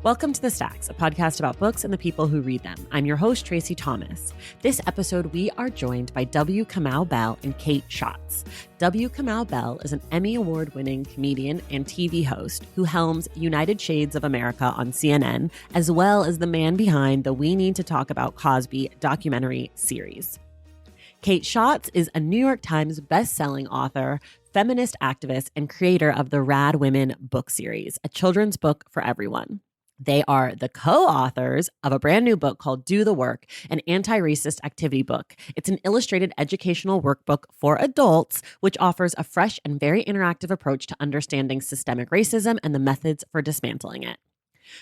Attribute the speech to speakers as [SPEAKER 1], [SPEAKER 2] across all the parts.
[SPEAKER 1] Welcome to The Stacks, a podcast about books and the people who read them. I'm your host, Tracy Thomas. This episode, we are joined by W. Kamau Bell and Kate Schatz. W. Kamau Bell is an Emmy Award-winning comedian and TV host who helms United Shades of America on CNN, as well as the man behind the We Need to Talk About Cosby documentary series. Kate Schatz is a New York Times best-selling author, feminist activist, and creator of the Rad Women book series, a children's book for everyone. They are the co-authors of a brand new book called Do the Work, an anti-racist activity book. It's an illustrated educational workbook for adults, which offers a fresh and very interactive approach to understanding systemic racism and the methods for dismantling it.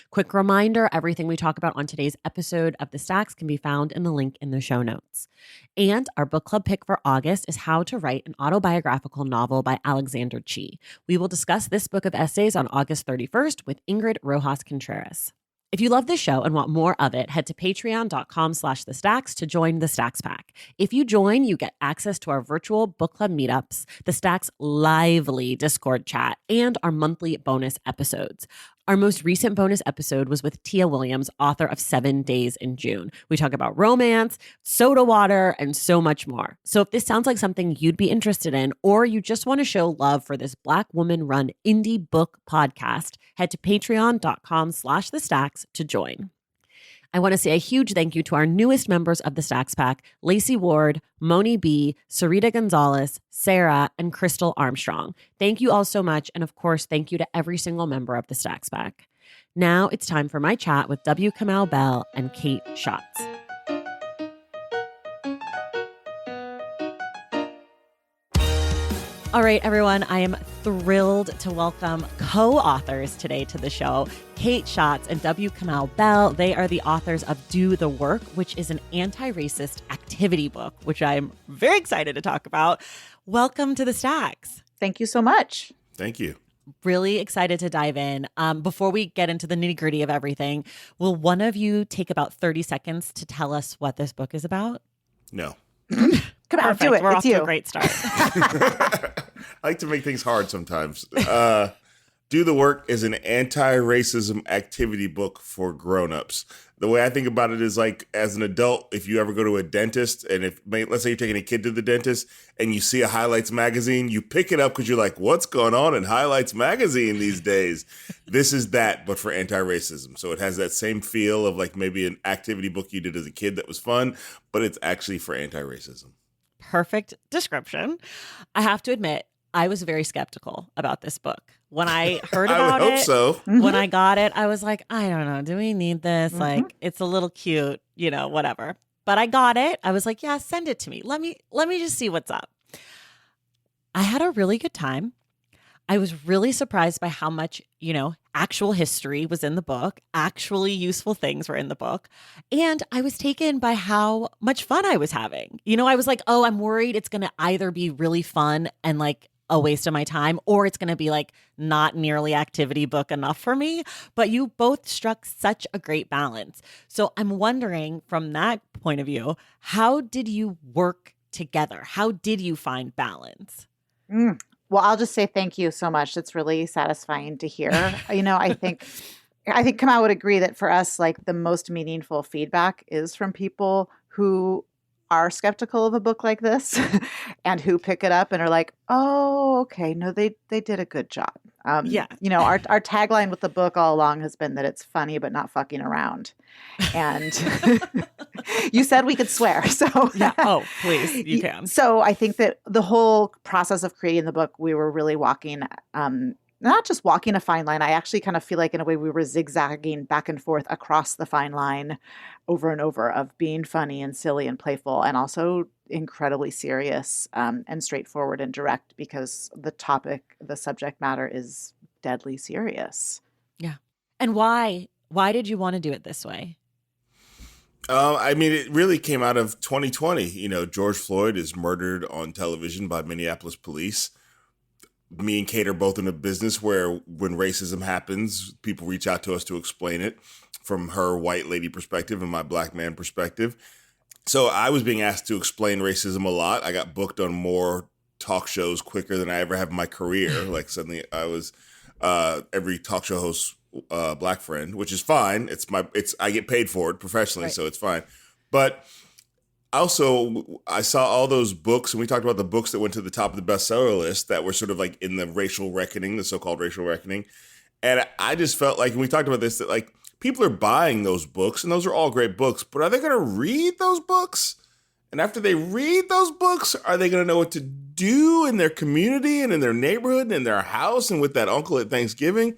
[SPEAKER 1] Quick reminder, everything we talk about on today's episode of The Stacks can be found in the link in the show notes. And our book club pick for August is How to Write an Autobiographical Novel by Alexander Chee. We will discuss this book of essays on August 31st with Ingrid Rojas Contreras. If you love this show and want more of it, head to patreon.com/thestacks to join the Stacks Pack. If you join, you get access to our virtual book club meetups, the Stacks lively Discord chat, and our monthly bonus episodes. Our most recent bonus episode was with Tia Williams, author of 7 Days in June. We talk about romance, soda water, and so much more. So if this sounds like something you'd be interested in, or you just want to show love for this Black woman-run indie book podcast, head to patreon.com/thestacks to join. I want to say a huge thank you to our newest members of the Stacks Pack, Lacey Ward, Moni B, Sarita Gonzalez, Sarah, and Crystal Armstrong. Thank you all so much. And of course, thank you to every single member of the Stacks Pack. Now it's time for my chat with W. Kamau Bell and Kate Schatz. All right, everyone, I am thrilled to welcome co-authors today to the show, Kate Schatz and W. Kamau Bell. They are the authors of Do the Work, which is an anti-racist activity book, which I'm very excited to talk about. Welcome to the Stacks.
[SPEAKER 2] Thank you so much.
[SPEAKER 3] Thank you.
[SPEAKER 1] Really excited to dive in. Before we get into the nitty-gritty of everything, will one of you take about 30 seconds to tell us what this book is about?
[SPEAKER 3] No.
[SPEAKER 2] Come on, do it.
[SPEAKER 1] We're
[SPEAKER 2] it's
[SPEAKER 1] off
[SPEAKER 2] you.
[SPEAKER 1] to a great start.
[SPEAKER 3] I like to make things hard sometimes. Do the Work is an anti-racism activity book for grown-ups. The way I think about it is like, as an adult, if you ever go to a dentist, and let's say you're taking a kid to the dentist and you see a Highlights magazine, you pick it up because you're like, what's going on in Highlights magazine these days? This is that, but for anti-racism. So it has that same feel of like maybe an activity book you did as a kid that was fun, but it's actually for anti-racism.
[SPEAKER 1] Perfect description. I have to admit, I was very skeptical about this book. When I heard about
[SPEAKER 3] I would hope so.
[SPEAKER 1] When I got it, I was like, I don't know. Do we need this? Like, it's a little cute, whatever. But I got it. I was like, yeah, send it to me. Let me just see what's up. I had a really good time. I was really surprised by how much, actual history was in the book. Actually useful things were in the book. And I was taken by how much fun I was having. I was like, oh, I'm worried it's going to either be really fun and like a waste of my time, or it's going to be like not nearly activity book enough for me. But you both struck such a great balance. So I'm wondering, from that point of view, how did you work together? How did you find balance?
[SPEAKER 2] Well, I'll just say thank you so much. It's really satisfying to hear. I think Kamau would agree that for us, like, the most meaningful feedback is from people who are skeptical of a book like this and who pick it up and are like, oh, okay, no, they did a good job.
[SPEAKER 1] Yeah.
[SPEAKER 2] Our tagline with the book all along has been that it's funny but not fucking around. And you said we could swear. So
[SPEAKER 1] yeah. Oh, please, you can.
[SPEAKER 2] So I think that the whole process of creating the book, we were really walking not just walking a fine line. I actually kind of feel like in a way we were zigzagging back and forth across the fine line over and over of being funny and silly and playful and also incredibly serious and straightforward and direct, because the subject matter is deadly serious.
[SPEAKER 1] Yeah. And why did you want to do it this way?
[SPEAKER 3] It really came out of 2020. George Floyd is murdered on television by Minneapolis police. Me and Kate are both in a business where when racism happens, people reach out to us to explain it from her white lady perspective and my black man perspective. So I was being asked to explain racism a lot. I got booked on more talk shows quicker than I ever have in my career. Like suddenly I was every talk show host black friend, which is fine. I get paid for it professionally,
[SPEAKER 2] Right.
[SPEAKER 3] so it's fine. But also, I saw all those books, and we talked about the books that went to the top of the bestseller list that were sort of like in the racial reckoning, the so-called racial reckoning. And I just felt like, and we talked about this, that like people are buying those books, and those are all great books, but are they going to read those books? And after they read those books, are they going to know what to do in their community and in their neighborhood and in their house and with that uncle at Thanksgiving?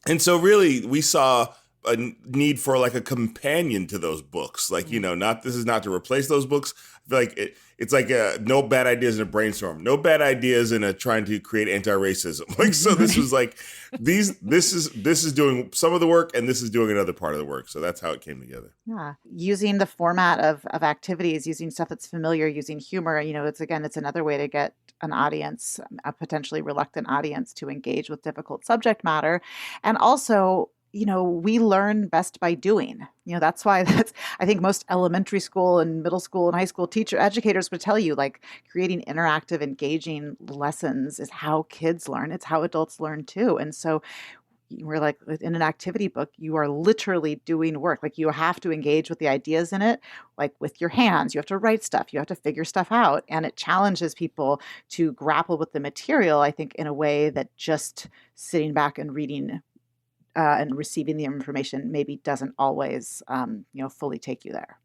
[SPEAKER 3] And so really, we saw a need for like a companion to those books. Like, this is not to replace those books. I feel like it's like no bad ideas in a brainstorm, no bad ideas in a trying to create anti-racism. Like, so this was like, this is doing some of the work and this is doing another part of the work. So that's how it came together.
[SPEAKER 2] Yeah. Using the format of activities, using stuff that's familiar, using humor, it's another way to get an audience, a potentially reluctant audience, to engage with difficult subject matter. And also, we learn best by doing. That's why I think most elementary school and middle school and high school educators would tell you, like, creating interactive, engaging lessons is how kids learn. It's how adults learn too. And so we're like, in an activity book, you are literally doing work. Like, you have to engage with the ideas in it, like with your hands. You have to write stuff. You have to figure stuff out. And it challenges people to grapple with the material, I think, in a way that just sitting back and reading and receiving the information maybe doesn't always, fully take you there.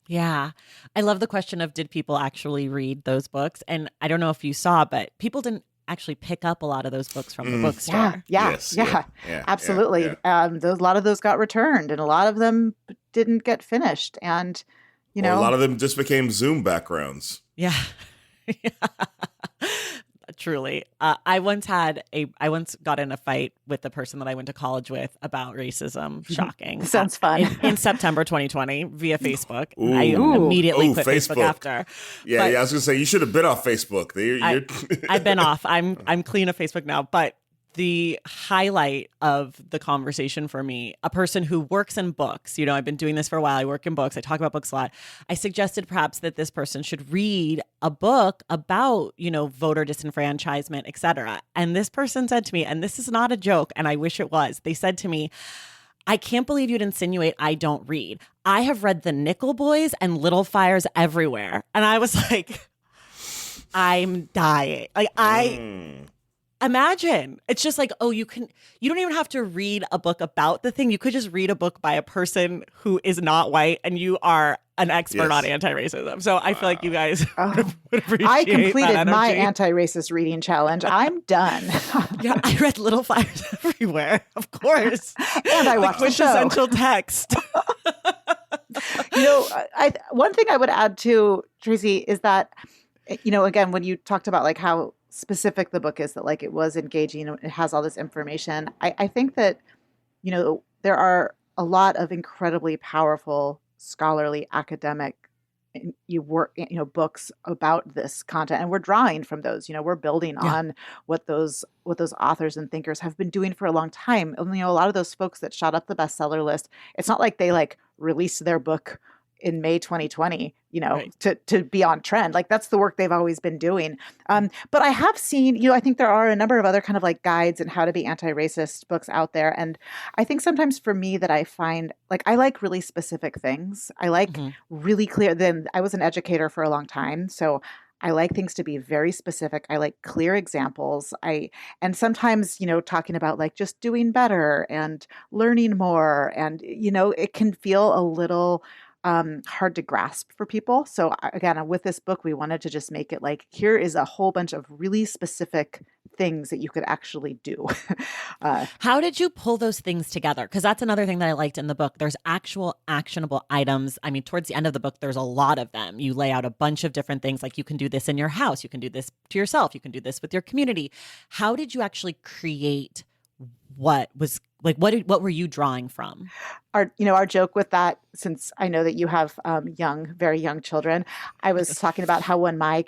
[SPEAKER 1] Yeah. I love the question of, did people actually read those books? And I don't know if you saw, but people didn't actually pick up a lot of those books from the bookstore.
[SPEAKER 2] Yeah, absolutely. A lot of those got returned, and a lot of them didn't get finished. And,
[SPEAKER 3] a lot of them just became Zoom backgrounds.
[SPEAKER 1] Yeah. Truly. I once got in a fight with the person that I went to college with about racism. Shocking.
[SPEAKER 2] Sounds fun.
[SPEAKER 1] In September 2020 via Facebook.
[SPEAKER 3] Ooh.
[SPEAKER 1] I immediately quit Facebook after.
[SPEAKER 3] Yeah, I was going to say, you should have been off Facebook.
[SPEAKER 1] I've been off. I'm clean of Facebook now. But the highlight of the conversation for me, a person who works in books, I've been doing this for a while. I work in books. I talk about books a lot. I suggested perhaps that this person should read a book about, voter disenfranchisement, et cetera. And this person said to me, and this is not a joke, and I wish it was, they said to me, I can't believe you'd insinuate I don't read. I have read The Nickel Boys and Little Fires Everywhere. And I was like, I'm dying. Imagine. It's just like, you don't even have to read a book about the thing. You could just read a book by a person who is not white, and you are an expert on anti-racism. So I feel like you guys would appreciate
[SPEAKER 2] I completed
[SPEAKER 1] that
[SPEAKER 2] my
[SPEAKER 1] energy.
[SPEAKER 2] anti-racist reading challenge. I'm done.
[SPEAKER 1] Yeah, I read Little Fires Everywhere, of course.
[SPEAKER 2] And I watched the show.
[SPEAKER 1] Quintessential text.
[SPEAKER 2] One thing I would add to, Tracy, is that, again, when you talked about like how specific the book is, that like it was engaging, it has all this information. I think that, there are a lot of incredibly powerful scholarly academic books about this content, and we're drawing from those. We're building on what those authors and thinkers have been doing for a long time. And, a lot of those folks that shot up the bestseller list, it's not like they like released their book in May 2020,
[SPEAKER 1] Right.
[SPEAKER 2] to be on trend. Like, that's the work they've always been doing. But I have seen, I think there are a number of other kind of like guides and how to be anti-racist books out there. And I think sometimes for me that I find, like, I like really specific things. I like really clear. Then I was an educator for a long time. So I like things to be very specific. I like clear examples. And sometimes, talking about like just doing better and learning more. And, it can feel a little hard to grasp for people. So again, with this book, we wanted to just make it like, here is a whole bunch of really specific things that you could actually do.
[SPEAKER 1] How did you pull those things together? Because that's another thing that I liked in the book. There's actual actionable items. I mean, towards the end of the book, there's a lot of them. You lay out a bunch of different things, like you can do this in your house. You can do this to yourself. You can do this with your community. How did you actually create what were you drawing from?
[SPEAKER 2] Our joke with that, since I know that you have very young children, I was talking about how when my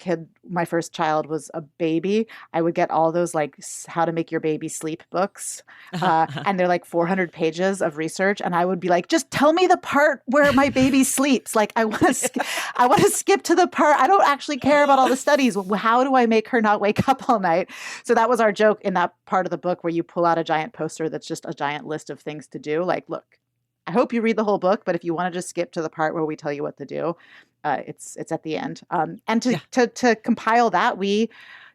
[SPEAKER 2] first child was a baby, I would get all those like how to make your baby sleep books. And they're like 400 pages of research. And I would be like, just tell me the part where my baby sleeps. Like, I want to skip to the part. I don't actually care about all the studies. How do I make her not wake up all night? So that was our joke in that part of the book where you pull out a giant poster that's just a giant list of things to do. Like, look, I hope you read the whole book, but if you want to just skip to the part where we tell you what to do, it's at the end. And to compile that, we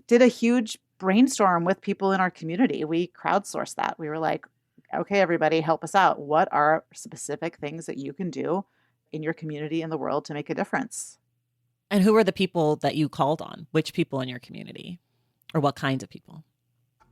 [SPEAKER 2] did a huge brainstorm with people in our community. We crowdsourced that. We were like, okay, everybody, help us out. What are specific things that you can do in your community in the world to make a difference?
[SPEAKER 1] And who are the people that you called on? Which people in your community, or what kinds of people?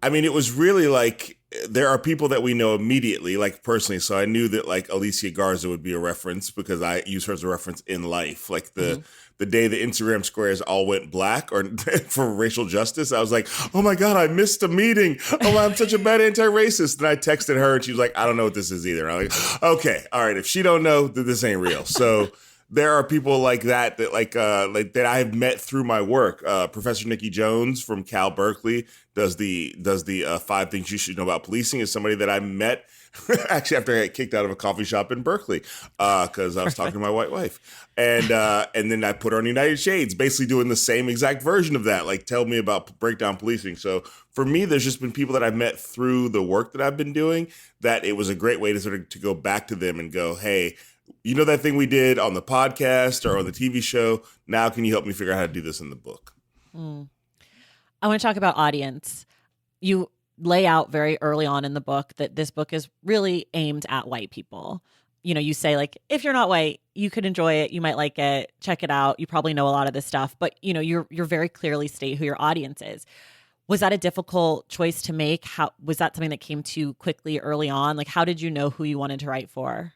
[SPEAKER 3] I mean, it was really like there are people that we know immediately, like personally. So I knew that like Alicia Garza would be a reference because I use her as a reference in life. Like the day the Instagram squares all went black or for racial justice, I was like, oh my God, I missed a meeting. Oh, I'm such a bad anti-racist. And I texted her and she was like, I don't know what this is either. And I'm like, okay, all right. If she don't know, then this ain't real. So there are people like that like that I have met through my work. Professor Nikki Jones from Cal Berkeley does the 5 things you should know about policing is somebody that I met actually after I got kicked out of a coffee shop in Berkeley because I was talking to my white wife. And then I put her on United Shades, basically doing the same exact version of that, like tell me about breakdown policing. So for me, there's just been people that I've met through the work that I've been doing that it was a great way to sort of to go back to them and go, hey, you know that thing we did on the podcast or on the TV show? Now can you help me figure out how to do this in the book?
[SPEAKER 1] I want to talk about audience. You lay out very early on in the book that this book is really aimed at white people. You know, you say like, if you're not white, you could enjoy it. You might like it. Check it out. You probably know a lot of this stuff, but you know, you're very clearly state who your audience is. Was that a difficult choice to make? How was that something that came to you quickly early on? Like, how did you know who you wanted to write for?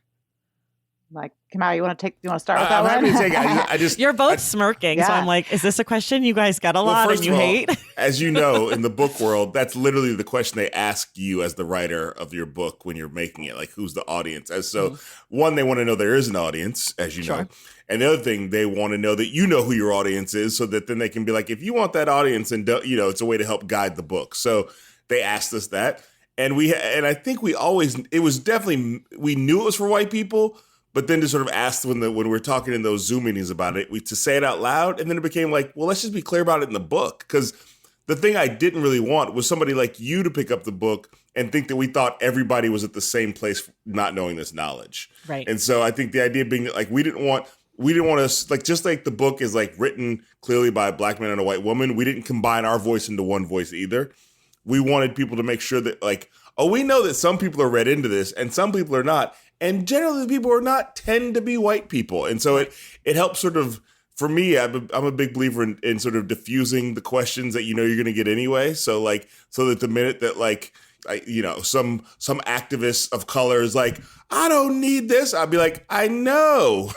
[SPEAKER 2] Like, Kamau, you want to start with that one?
[SPEAKER 3] I'm happy to take it. I just
[SPEAKER 1] You're both smirking, so I'm like, is this a question you guys get a lot and you hate?
[SPEAKER 3] As you know, in the book world, that's literally the question they ask you as the writer of your book when you're making it. Like, who's the audience? And so, one, they want to know there is an audience, as you know. And the other thing, they want to know that you know who your audience is so that then they can be like, if you want that audience, and you know, it's a way to help guide the book. So they asked us that. And I think it was definitely, we knew it was for white people. But then to sort of ask when we're talking in those Zoom meetings about it, to say it out loud, and then it became like, well, let's just be clear about it in the book. Because the thing I didn't really want was somebody like you to pick up the book and think that we thought everybody was at the same place not knowing this knowledge.
[SPEAKER 1] Right.
[SPEAKER 3] And so I think the idea being like we didn't want to, like, just like the book is like written clearly by a black man and a white woman, we didn't combine our voice into one voice either. We wanted people to make sure that like, oh, we know that some people are read into this and some people are not. And generally, the people who are not tend to be white people. And so it helps sort of, for me, I'm a big believer in sort of diffusing the questions that you know you're going to get anyway. So like, so that the minute that like, some activist of color is like, I don't need this, I'll be like, I know.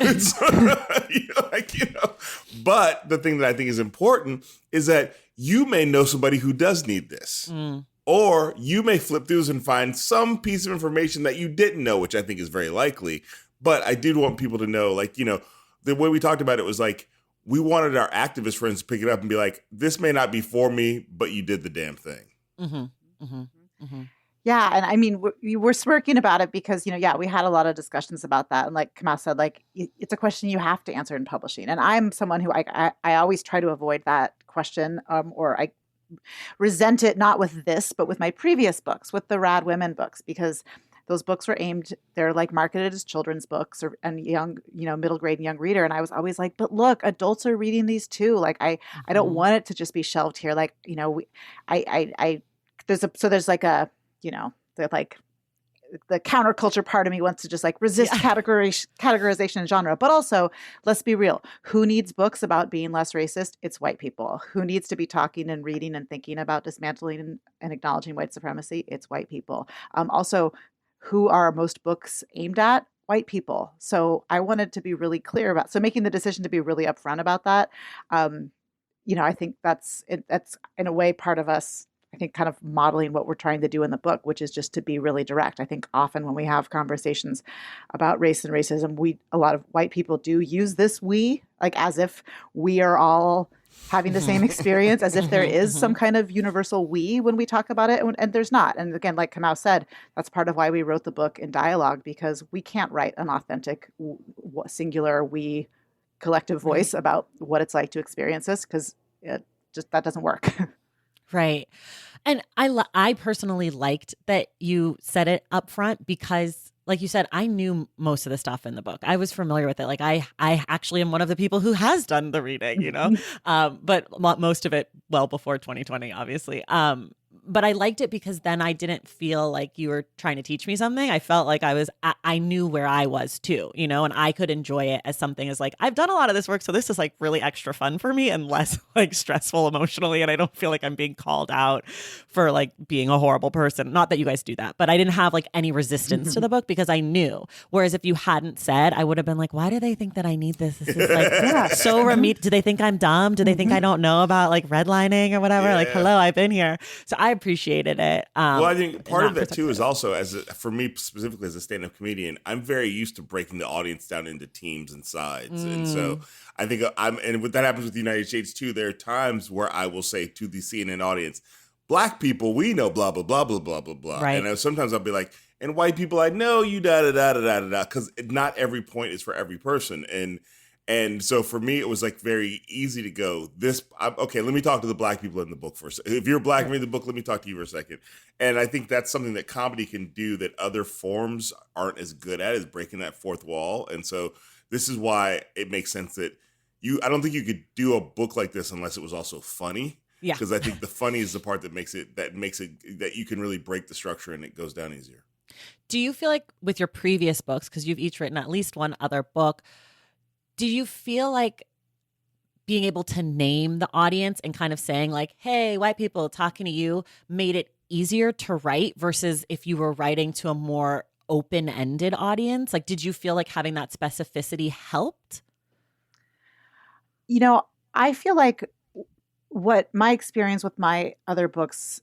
[SPEAKER 3] But the thing that I think is important is that you may know somebody who does need this. Or you may flip through and find some piece of information that you didn't know, which I think is very likely. But I did want people to know, like, you know, the way we talked about it was like, we wanted our activist friends to pick it up and be like, this may not be for me, but you did the damn thing.
[SPEAKER 2] Yeah. And I mean, we're smirking about it because, we had a lot of discussions about that. And like Kamau said, like, it's a question you have to answer in publishing. And I'm someone who I always try to avoid that question, or I resent it, not with this, but with my previous books, with the Rad Women books, because those books were they're like marketed as children's books and young, middle grade and young reader. And I was always like, but look, adults are reading these too. Like, I don't want it to just be shelved here. Like, there's like a, the counterculture part of me wants to just like resist categorization and genre. But also, let's be real. Who needs books about being less racist? It's white people. Who needs to be talking and reading and thinking about dismantling and acknowledging white supremacy? It's white people. Also, who are most books aimed at? White people. So I wanted to be really clear about, so making the decision to be really upfront about that. I think that's in a way part of us, I think, kind of modeling what we're trying to do in the book, which is just to be really direct. I think often when we have conversations about race and racism, a lot of white people do use this we, like as if we are all having the same experience, as if there is some kind of universal we when we talk about it, and there's not. And again, like Kamau said, that's part of why we wrote the book in dialogue, because we can't write an authentic singular we collective voice about what it's like to experience this, because that doesn't work.
[SPEAKER 1] Right. And I personally liked that you said it up front because like you said, I knew most of the stuff in the book. I was familiar with it. Like I actually am one of the people who has done the reading, but most of it well before 2020, obviously. But I liked it because then I didn't feel like you were trying to teach me something. I felt like I knew where I was too, and I could enjoy it as something as like, I've done a lot of this work. So this is like really extra fun for me and less like stressful emotionally. And I don't feel like I'm being called out for like being a horrible person. Not that you guys do that, but I didn't have like any resistance to the book because I knew. Whereas if you hadn't said, I would have been like, why do they think that I need this? This is like so do they think I'm dumb? Do they think I don't know about like redlining or whatever?
[SPEAKER 3] Yeah.
[SPEAKER 1] Like, hello, I've been here. So I appreciated it.
[SPEAKER 3] Well, I think part of that too is also for me specifically as a stand-up comedian, I'm very used to breaking the audience down into teams and sides, and so I think and what that happens with the United States too. There are times where I will say to the CNN audience, "Black people, we know blah blah blah blah blah blah blah,"
[SPEAKER 1] right.
[SPEAKER 3] And sometimes I'll be like, "And white people, I know you da da da da da da," because not every point is for every person, and so for me, it was like very easy to go, okay, let me talk to the Black people in the book first. If you're Black and read the book, let me talk to you for a second. And I think that's something that comedy can do that other forms aren't as good at, is breaking that fourth wall. And so this is why it makes sense that I don't think you could do a book like this unless it was also funny.
[SPEAKER 1] Yeah.
[SPEAKER 3] Because I think the funny is the part that you can really break the structure and it goes down easier.
[SPEAKER 1] Do you feel like with your previous books, because you've each written at least one other book, do you feel like being able to name the audience and kind of saying like, hey, white people talking to you made it easier to write versus if you were writing to a more open-ended audience? Like, did you feel like having that specificity helped?
[SPEAKER 2] I feel like what my experience with my other books,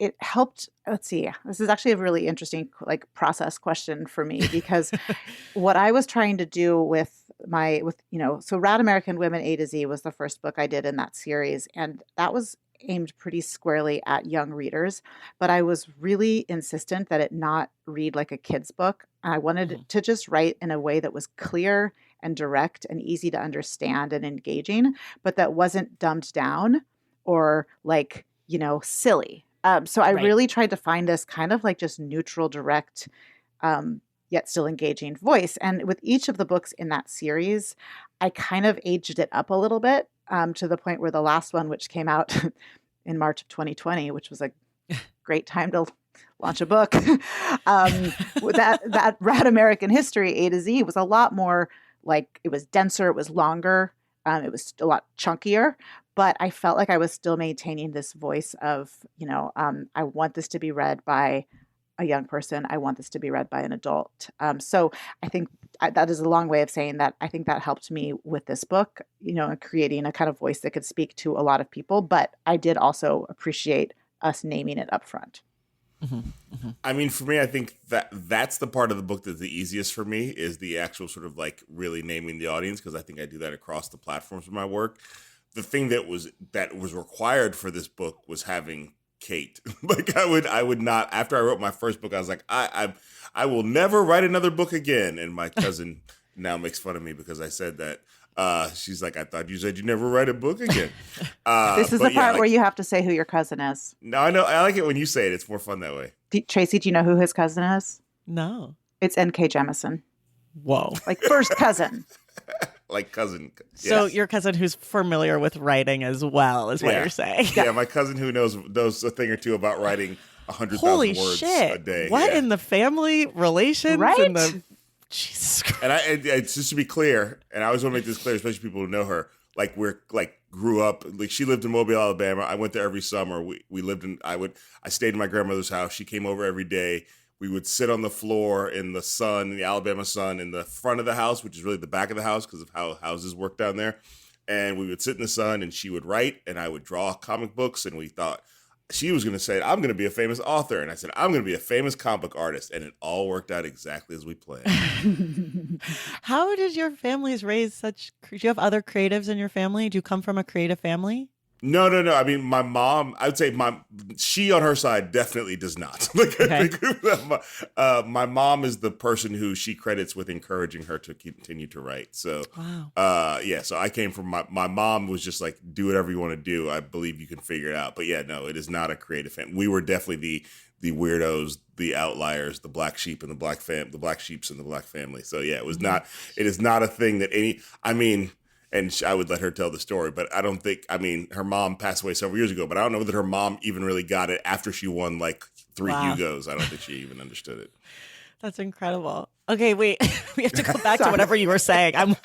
[SPEAKER 2] it helped. Let's see. This is actually a really interesting like process question for me because what I was trying to do so Rad American Women A to Z was the first book I did in that series, and that was aimed pretty squarely at young readers. But I was really insistent that it not read like a kid's book. I wanted to just write in a way that was clear and direct and easy to understand and engaging, but that wasn't dumbed down or like silly. So I really tried to find this kind of like just neutral, direct, yet still engaging voice. And with each of the books in that series, I kind of aged it up a little bit to the point where the last one, which came out in March of 2020, which was a great time to launch a book, that Rad American History A to Z was a lot more like, it was denser, it was longer, it was a lot chunkier. But I felt like I was still maintaining this voice of, I want this to be read by a young person. I want this to be read by an adult. So I think that is a long way of saying that I think that helped me with this book, creating a kind of voice that could speak to a lot of people. But I did also appreciate us naming it up front.
[SPEAKER 1] Mm-hmm, mm-hmm.
[SPEAKER 3] I mean, for me, I think that's the part of the book that's the easiest for me is the actual sort of like really naming the audience, because I think I do that across the platforms of my work. The thing that was required for this book was having Kate. Like I would not, after I wrote my first book, I was like, I will never write another book again. And my cousin now makes fun of me because I said that. She's like, I thought you said you never write a book again.
[SPEAKER 2] This is the part where you have to say who your cousin is.
[SPEAKER 3] No, I know. I like it when you say it. It's more fun that way.
[SPEAKER 2] Tracy, do you know who his cousin is?
[SPEAKER 1] No.
[SPEAKER 2] It's N.K. Jemisin.
[SPEAKER 1] Whoa.
[SPEAKER 2] Like first cousin.
[SPEAKER 3] Like cousin. Yes.
[SPEAKER 1] So your cousin who's familiar with writing as well is what you're saying.
[SPEAKER 3] Yeah, my cousin who knows a thing or two about writing 100,000 words a day.
[SPEAKER 1] What in the family relations?
[SPEAKER 2] Right?
[SPEAKER 1] Jesus Christ.
[SPEAKER 3] And it's just to be clear, and I always want to make this clear, especially people who know her. Like grew up. Like she lived in Mobile, Alabama. I went there every summer. We lived in. I stayed in my grandmother's house. She came over every day. We would sit on the floor in the sun, in the Alabama sun, in the front of the house, which is really the back of the house because of how houses work down there. And we would sit in the sun, and she would write, and I would draw comic books. And we thought she was going to say, I'm going to be a famous author. And I said, I'm going to be a famous comic book artist. And it all worked out exactly as we planned.
[SPEAKER 1] How did your families raise do you have other creatives in your family? Do you come from a creative family?
[SPEAKER 3] No. I mean, my mom, I would say she on her side definitely does not.
[SPEAKER 1] Okay.
[SPEAKER 3] I think my mom is the person who she credits with encouraging her to continue to write. So,
[SPEAKER 1] Wow.
[SPEAKER 3] so I came from my mom was just like, do whatever you want to do. I believe you can figure it out. But yeah, no, it is not a creative family. We were definitely the weirdos, the outliers, the black sheep and the black sheeps and the black family. So yeah, it is not a thing that and I would let her tell the story, but I don't think, her mom passed away several years ago, but I don't know that her mom even really got it after she won like 3 Hugos. I don't think she even understood it.
[SPEAKER 1] That's incredible. Okay, wait, we have to go back to whatever you were saying. I'm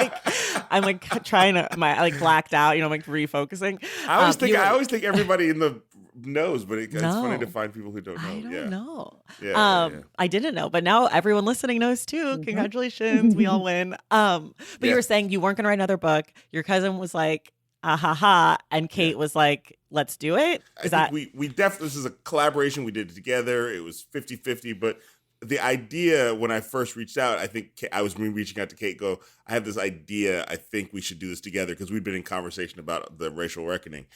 [SPEAKER 1] like trying to, I blacked out, I'm like refocusing.
[SPEAKER 3] I always think everybody in the knows, but it's funny to find people who don't know.
[SPEAKER 1] I don't know.
[SPEAKER 3] Yeah.
[SPEAKER 1] I didn't know, but now everyone listening knows too. Mm-hmm. Congratulations, we all win. But you were saying you weren't going to write another book. Your cousin was like, ah ha ha, and Kate was like, let's do it.
[SPEAKER 3] We definitely, this is a collaboration. We did it together. It was 50-50, but the idea when I first reached out, I think I was reaching out to Kate, I have this idea. I think we should do this together because we've been in conversation about the racial reckoning.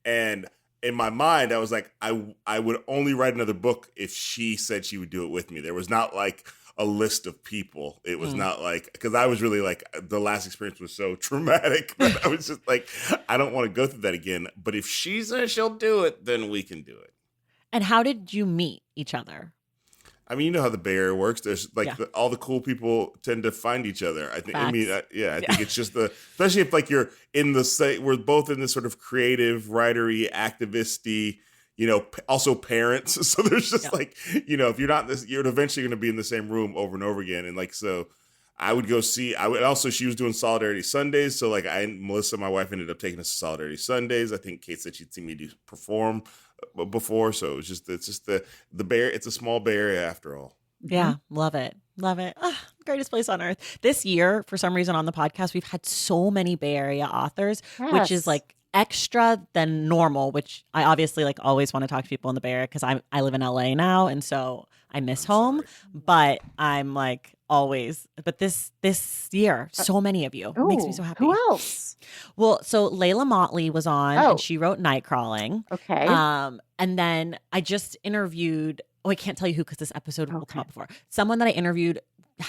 [SPEAKER 3] And in my mind, I was like, I would only write another book if she said she would do it with me. There was not like a list of people. It was not like, because I was really like, the last experience was so traumatic that I was just like, I don't want to go through that again. But if she says she'll do it, then we can do it.
[SPEAKER 1] And how did you meet each other?
[SPEAKER 3] I mean, you know how the Bay Area works. There's like all the cool people tend to find each other. I think. Facts. I mean, I think it's just especially if like you're in we're both in this sort of creative, writery, activisty, also parents. So there's just like, if you're not this, you're eventually going to be in the same room over and over again. And like, so I would go see. She was doing Solidarity Sundays. So like, Melissa, my wife, ended up taking us to Solidarity Sundays. I think Kate said she'd seen me perform before, so it's just the Bay Area. It's a small Bay Area after all.
[SPEAKER 1] Yeah, love it. Greatest place on earth. This year, for some reason on the podcast, we've had so many Bay Area authors, which is like extra than normal, which I obviously like always want to talk to people in the Bay Area because I live in LA now, and so I miss home. But I'm like always, but this year, so many of you. It makes me so happy.
[SPEAKER 2] Who else?
[SPEAKER 1] Well, so Layla Motley was on and she wrote Nightcrawling.
[SPEAKER 2] Okay.
[SPEAKER 1] And then I just interviewed, I can't tell you who because this episode will come up before. Someone that I interviewed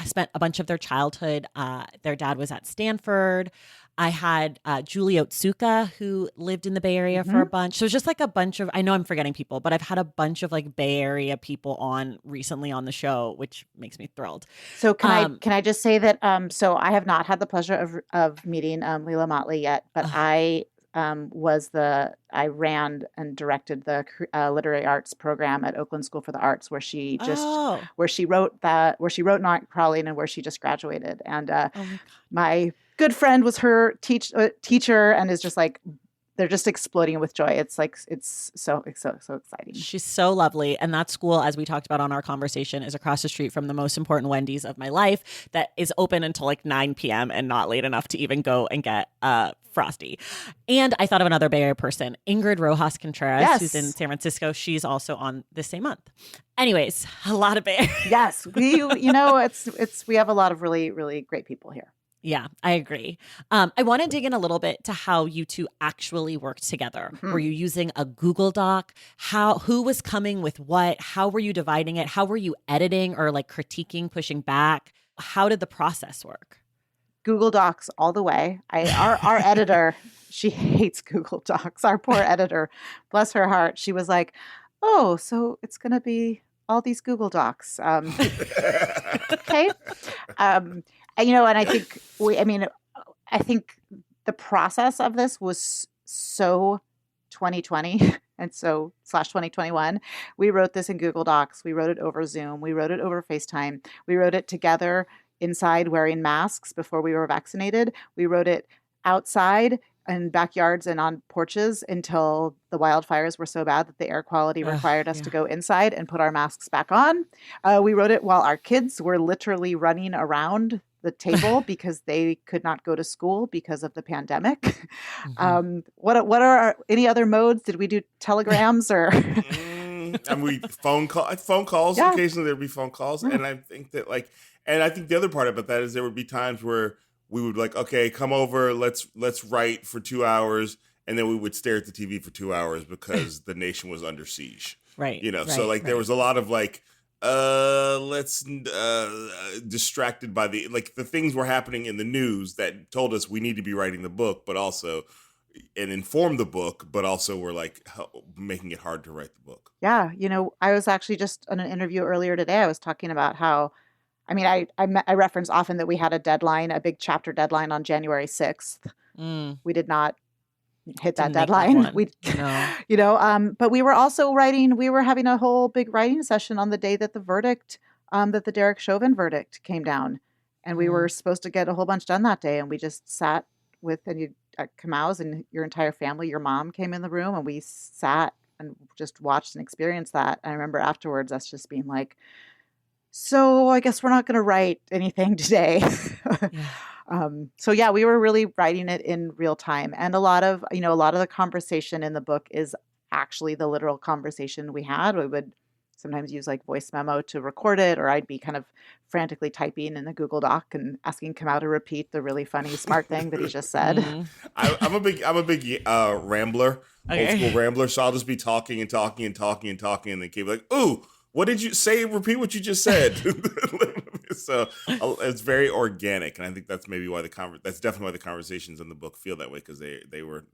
[SPEAKER 1] spent a bunch of their childhood. Their dad was at Stanford. I had Julie Otsuka, who lived in the Bay Area for a bunch. So it's just like a bunch of, I know I'm forgetting people, but I've had a bunch of like Bay Area people on recently on the show, which makes me thrilled.
[SPEAKER 2] So can I just say that, so I have not had the pleasure of meeting Layla Motley yet, but I ran and directed the literary arts program at Oakland School for the Arts, where she wrote Nightcrawling and where she just graduated. And my good friend was her teacher, and is just like, they're just exploding with joy. It's like, it's so exciting.
[SPEAKER 1] She's so lovely. And that school, as we talked about on our conversation, is across the street from the most important Wendy's of my life that is open until like 9 p.m. and not late enough to even go and get Frosty. And I thought of another Bay Area person, Ingrid Rojas Contreras, who's in San Francisco. She's also on this same month. Anyways, a lot of Bay Area.
[SPEAKER 2] Yes. We have a lot of really, really great people here.
[SPEAKER 1] Yeah, I agree. I want to dig in a little bit to how you two actually worked together. Mm-hmm. Were you using a Google Doc? Who was coming with what? How were you dividing it? How were you editing or like critiquing, pushing back? How did the process work?
[SPEAKER 2] Google Docs all the way. Our editor, she hates Google Docs. Our poor editor, bless her heart. She was like, "Oh, so it's going to be all these Google Docs." Okay. And I think I think the process of this was so 2020 and so /2021. We wrote this in Google Docs. We wrote it over Zoom. We wrote it over FaceTime. We wrote it together inside wearing masks before we were vaccinated. We wrote it outside in backyards and on porches until the wildfires were so bad that the air quality required us to go inside and put our masks back on. We wrote it while our kids were literally running around the table because they could not go to school because of the pandemic. Mm-hmm. What are any other modes? Did we do telegrams or?
[SPEAKER 3] And we phone calls. Yeah. Occasionally there'd be phone calls, and I think that I think the other part about that is there would be times where we would like, okay, come over, let's write for 2 hours, and then we would stare at the TV for 2 hours because the nation was under siege.
[SPEAKER 1] Right.
[SPEAKER 3] So like there was a lot of like, distracted by the things were happening in the news that told us we need to be writing the book, but also and inform the book, but also were like making it hard to write the book.
[SPEAKER 2] Yeah. I was actually just in an interview earlier today. I was talking about how, I reference often that we had a deadline, a big chapter deadline on January 6th. We did not hit that deadline. But we were also we were having a whole big writing session on the day that the verdict, that the Derek Chauvin verdict came down. And we were supposed to get a whole bunch done that day. And we just sat with, Kamau's and your entire family, your mom came in the room and we sat and just watched and experienced that. And I remember afterwards us just being like, so I guess we're not going to write anything today. We were really writing it in real time. And a lot of the conversation in the book is actually the literal conversation we had. We would sometimes use like voice memo to record it, or I'd be kind of frantically typing in the Google Doc and asking Kamau to repeat the really funny, smart thing that he just said.
[SPEAKER 3] I'm a big rambler, old school rambler. So I'll just be talking and talking and talking and talking, and then keep like, ooh, what did you say? Repeat what you just said. So it's very organic, and I think that's maybe why that's definitely why the conversations in the book feel that way, because they were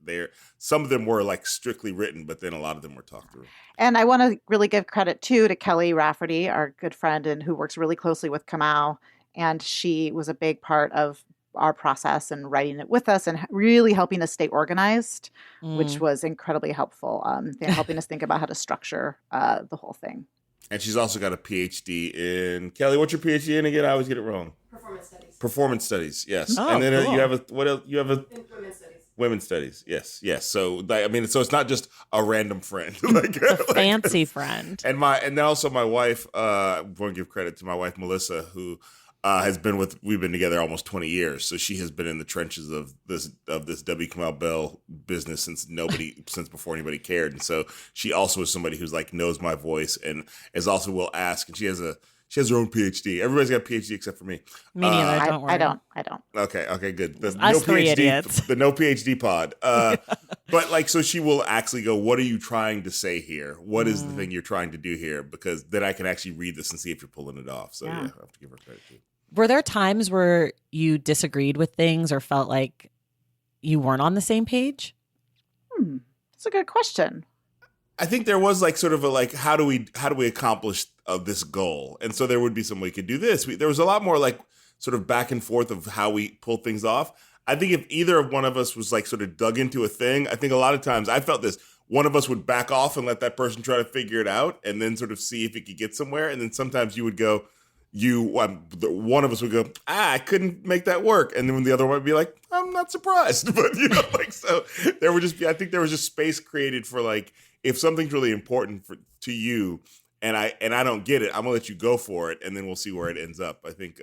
[SPEAKER 3] some of them were like strictly written, but then a lot of them were talked through.
[SPEAKER 2] And I want to really give credit too to Kelly Rafferty, our good friend, and who works really closely with Kamau, and she was a big part of our process and writing it with us and really helping us stay organized, which was incredibly helpful. Helping us think about how to structure the whole thing.
[SPEAKER 3] And she's also got a PhD in, Kelly, what's your PhD in again? I always get it wrong. Performance studies, yes.
[SPEAKER 2] Oh,
[SPEAKER 3] and then
[SPEAKER 2] cool.
[SPEAKER 3] you have what else? You have a
[SPEAKER 4] In women's studies.
[SPEAKER 3] Women's studies, yes. So so it's not just a random friend,
[SPEAKER 1] Fancy friend.
[SPEAKER 3] And then also my wife. I want to give credit to my wife Melissa, who we've been together almost 20 years. So she has been in the trenches of this W. Kamau Bell business since before anybody cared. And so she also is somebody who's like knows my voice and is also will ask. And she has her own PhD. Everybody's got a PhD except for me.
[SPEAKER 1] Me neither. Don't worry.
[SPEAKER 2] I don't.
[SPEAKER 3] Okay, good. The
[SPEAKER 1] Us three idiots.
[SPEAKER 3] The no PhD pod. But so she will actually go, what are you trying to say here? What is the thing you're trying to do here? Because then I can actually read this and see if you're pulling it off. So yeah, I have to give her credit too.
[SPEAKER 1] Were there times where you disagreed with things or felt like you weren't on the same page?
[SPEAKER 2] That's a good question.
[SPEAKER 3] I think there was sort of a how do we accomplish this goal? And so there would be some way we could do this. There was a lot more sort of back and forth of how we pull things off. I think if either of one of us was sort of dug into a thing, I think a lot of times I felt this. One of us would back off and let that person try to figure it out and then sort of see if it could get somewhere. And then sometimes you would go, one of us would go, I couldn't make that work. And then when the other one would be like, I'm not surprised. But, so there would just be, I think there was just space created for if something's really important to you and I don't get it, I'm gonna let you go for it. And then we'll see where it ends up. I think,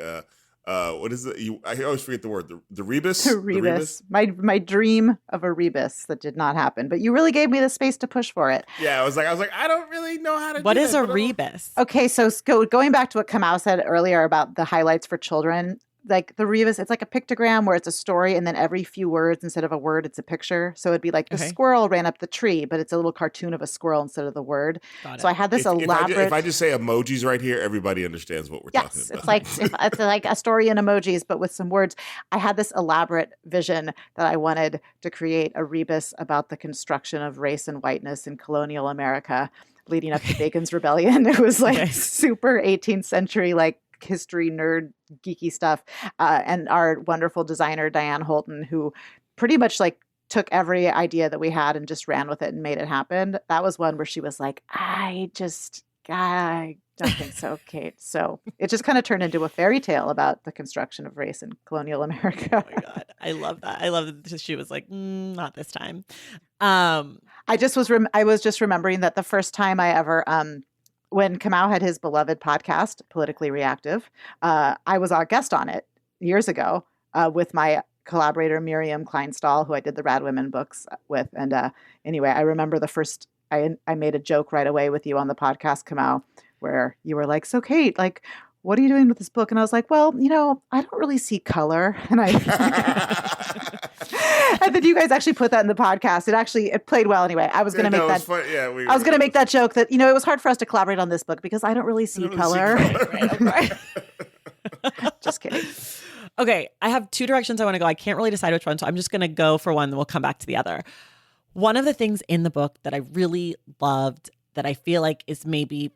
[SPEAKER 3] what is it? I always forget the word, the rebus?
[SPEAKER 2] The rebus. My dream of a rebus that did not happen, but you really gave me the space to push for it.
[SPEAKER 3] Yeah, I was like, I don't really know how to
[SPEAKER 1] What
[SPEAKER 3] do
[SPEAKER 1] is
[SPEAKER 3] that,
[SPEAKER 1] a rebus?
[SPEAKER 2] Okay, so going back to what Kamau said earlier about the highlights for children, the rebus, it's like a pictogram where it's a story and then every few words, instead of a word, it's a picture. So it'd be like the squirrel ran up the tree, but it's a little cartoon of a squirrel instead of the word. So I had this elaborate...
[SPEAKER 3] If I just say emojis right here, everybody understands what we're talking about.
[SPEAKER 2] It's like a story in emojis, but with some words. I had this elaborate vision that I wanted to create a rebus about the construction of race and whiteness in colonial America leading up to Bacon's Rebellion. It was super 18th century, history nerd geeky stuff, and our wonderful designer Diane Holton, who pretty much took every idea that we had and just ran with it and made it happen. That was one where she was like, I don't think so, Kate. So it just kind of turned into a fairy tale about the construction of race in colonial America.
[SPEAKER 1] Oh my God, I love that. I love that she was like, not this time.
[SPEAKER 2] I was just remembering that the first time I ever when Kamau had his beloved podcast, Politically Reactive, I was a guest on it years ago with my collaborator, Miriam Kleinstahl, who I did the Rad Women books with. And anyway, I remember the first, I made a joke right away with you on the podcast, Kamau, where you were like, so Kate, what are you doing with this book? And I was like, well, I don't really see color. And And then you guys actually put that in the podcast. It played well anyway. I was going to make that. I was going to make that joke that, it was hard for us to collaborate on this book because I don't really see color.
[SPEAKER 1] Right.
[SPEAKER 2] Just kidding.
[SPEAKER 1] Okay, I have two directions I want to go. I can't really decide which one, so I'm just going to go for one, then we'll come back to the other. One of the things in the book that I really loved that I feel like is maybe,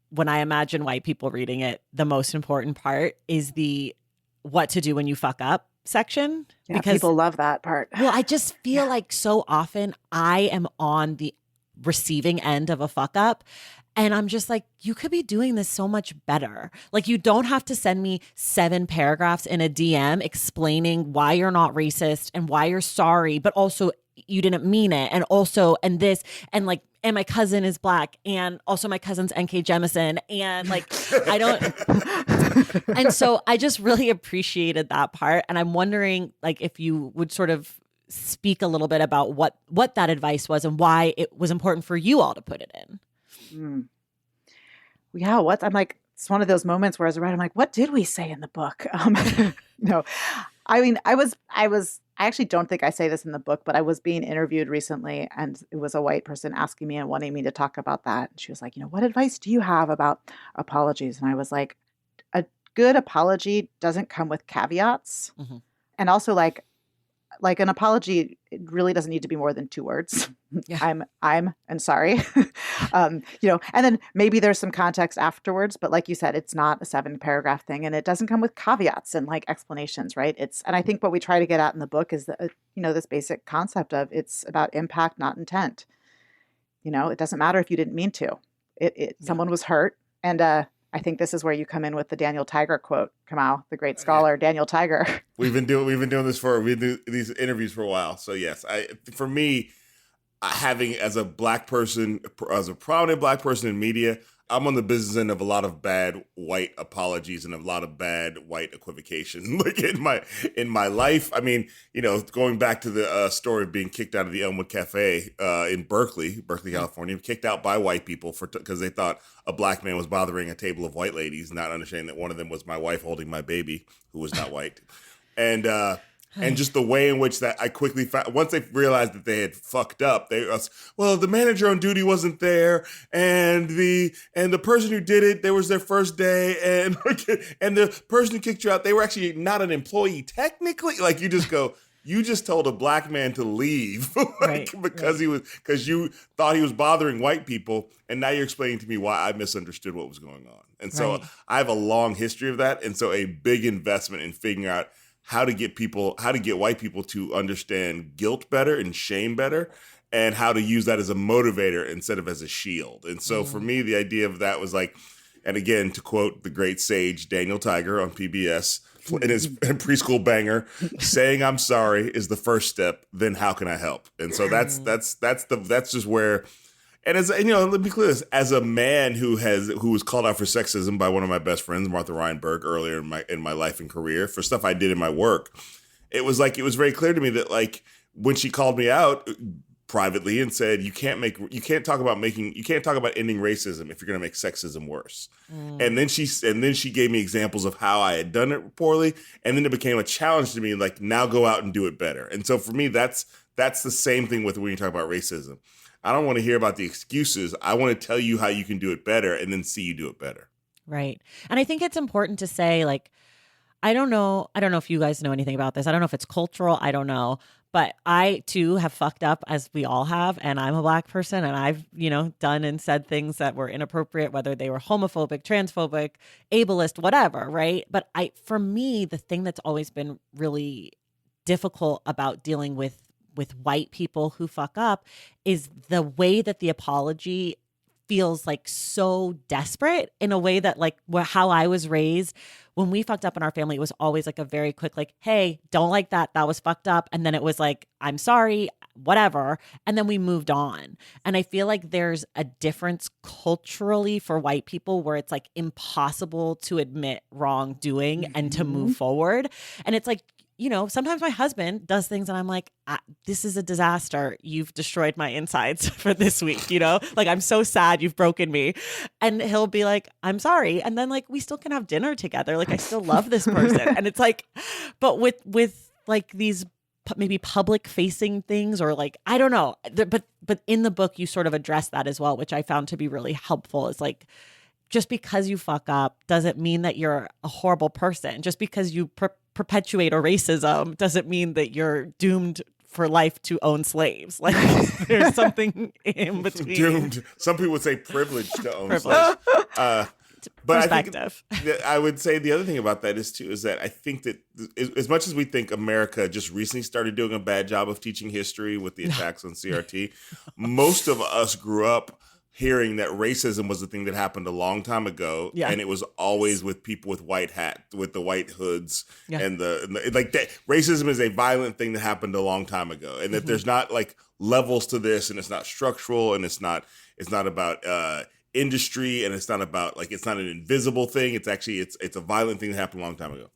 [SPEAKER 1] when I imagine white people reading it, the most important part is the what to do when you fuck up section.
[SPEAKER 2] Yeah,
[SPEAKER 1] because
[SPEAKER 2] people love that part.
[SPEAKER 1] Well, I just feel like so often I am on the receiving end of a fuck up. And I'm just like, you could be doing this so much better. Like, you don't have to send me 7 paragraphs in a DM explaining why you're not racist and why you're sorry, but also you didn't mean it. And also, and this, and like, and my cousin is black. And also my cousin's N.K. Jemisin. And like, I don't. And so I just really appreciated that part. And I'm wondering, like, if you would sort of speak a little bit about what that advice was and why it was important for you all to put it in.
[SPEAKER 2] Yeah, I'm like, it's one of those moments where as I read, I'm like, what did we say in the book? No, I mean, I actually don't think I say this in the book, but I was being interviewed recently and it was a white person asking me and wanting me to talk about that. And she was like, what advice do you have about apologies? And I was like, a good apology doesn't come with caveats. Mm-hmm. And also like an apology, it really doesn't need to be more than 2 words. Yeah. I'm and sorry. And then maybe there's some context afterwards, but like you said, it's not a 7-paragraph thing and it doesn't come with caveats and like explanations, right? And I think what we try to get at in the book is that, this basic concept of it's about impact, not intent. It doesn't matter if you didn't mean to. Someone was hurt. And I think this is where you come in with the Daniel Tiger quote, Kamau, the great scholar, Daniel Tiger.
[SPEAKER 3] We've been doing these interviews for a while. So yes, for me, having as a prominent black person in media, I'm on the business end of a lot of bad white apologies and a lot of bad white equivocation. Like in my life, I mean, going back to the story of being kicked out of the Elmwood Cafe in Berkeley, California, kicked out by white people because they thought a black man was bothering a table of white ladies, not understanding that one of them was my wife holding my baby, who was not white, and just the way in which that I quickly found, once they realized that they had fucked up, the manager on duty wasn't there, and the person who did it, there was their first day, and the person who kicked you out, they were actually not an employee technically. Like you just told a black man to leave because you thought he was bothering white people, and now you're explaining to me why I misunderstood what was going on. And so I have a long history of that, and so a big investment in figuring out how to get white people to understand guilt better and shame better, and how to use that as a motivator instead of as a shield. And so for me, the idea of that was like, and again, to quote the great sage Daniel Tiger on PBS in his preschool banger, saying I'm sorry is the first step. Then how can I help? And so that's just where. And as let me clear this: as a man who was called out for sexism by one of my best friends, Martha Reinberg, earlier in my life and career for stuff I did in my work, it was very clear to me that like when she called me out privately and said you can't talk about ending racism if you're going to make sexism worse. And then she gave me examples of how I had done it poorly, and then it became a challenge to me, like, now go out and do it better. And so for me, that's the same thing with when you talk about racism. I don't want to hear about the excuses. I want to tell you how you can do it better and then see you do it better.
[SPEAKER 1] Right. And I think it's important to say, like, I don't know if you guys know anything about this. I don't know if it's cultural. I don't know. But I, too, have fucked up, as we all have. And I'm a black person. And I've, done and said things that were inappropriate, whether they were homophobic, transphobic, ableist, whatever. Right. But for me, the thing that's always been really difficult about dealing with white people who fuck up is the way that the apology feels like so desperate, in a way that, like, how I was raised. When we fucked up in our family, it was always like a very quick, like, hey, don't like that. That was fucked up. And then it was like, I'm sorry, whatever. And then we moved on. And I feel like there's a difference culturally for white people where it's like impossible to admit wrongdoing and to move forward. And it's like, sometimes my husband does things and I'm like, this is a disaster. You've destroyed my insides for this week, like, I'm so sad you've broken me. And he'll be like, I'm sorry. And then, like, we still can have dinner together. Like, I still love this person. And it's like, but with like these maybe public facing things, or like, I don't know. But in the book, you sort of address that as well, which I found to be really helpful. It's like, just because you fuck up doesn't mean that you're a horrible person. Just because you perpetuate a racism doesn't mean that you're doomed for life to own slaves. Like, there's something in between.
[SPEAKER 3] Doomed. Some people would say privileged to own slaves. But
[SPEAKER 1] perspective.
[SPEAKER 3] I would say the other thing about that is that I think that as much as we think America just recently started doing a bad job of teaching history with the attacks on CRT, most of us grew up hearing that racism was a thing that happened a long time ago, and it was always with people with white hats, with the white hoods, and like that. Racism is a violent thing that happened a long time ago, and that there's not like levels to this, and it's not structural, and it's not about industry, and it's not about like, it's not an invisible thing. It's actually it's a violent thing that happened a long time ago.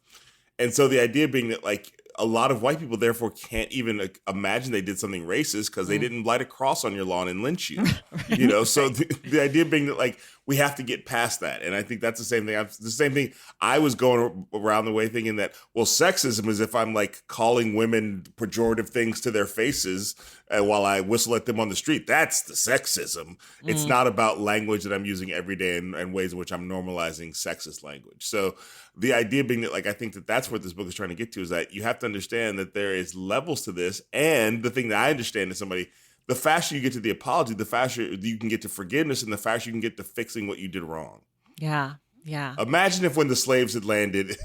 [SPEAKER 3] And so the idea being that like a lot of white people therefore can't even imagine they did something racist because they didn't light a cross on your lawn and lynch you. You know, so the idea being that like we have to get past that. And I think that's the same thing. I was going around the way thinking that, well, sexism is if I'm like calling women pejorative things to their faces while I whistle at them on the street. That's the sexism. It's not about language that I'm using every day and ways in which I'm normalizing sexist language. So the idea being that, like, I think that that's what this book is trying to get to, is that you have to understand that there is levels to this. And the thing that I understand is the faster you get to the apology, the faster you can get to forgiveness, and the faster you can get to fixing what you did wrong.
[SPEAKER 1] Yeah. Yeah.
[SPEAKER 3] Imagine if when the slaves had landed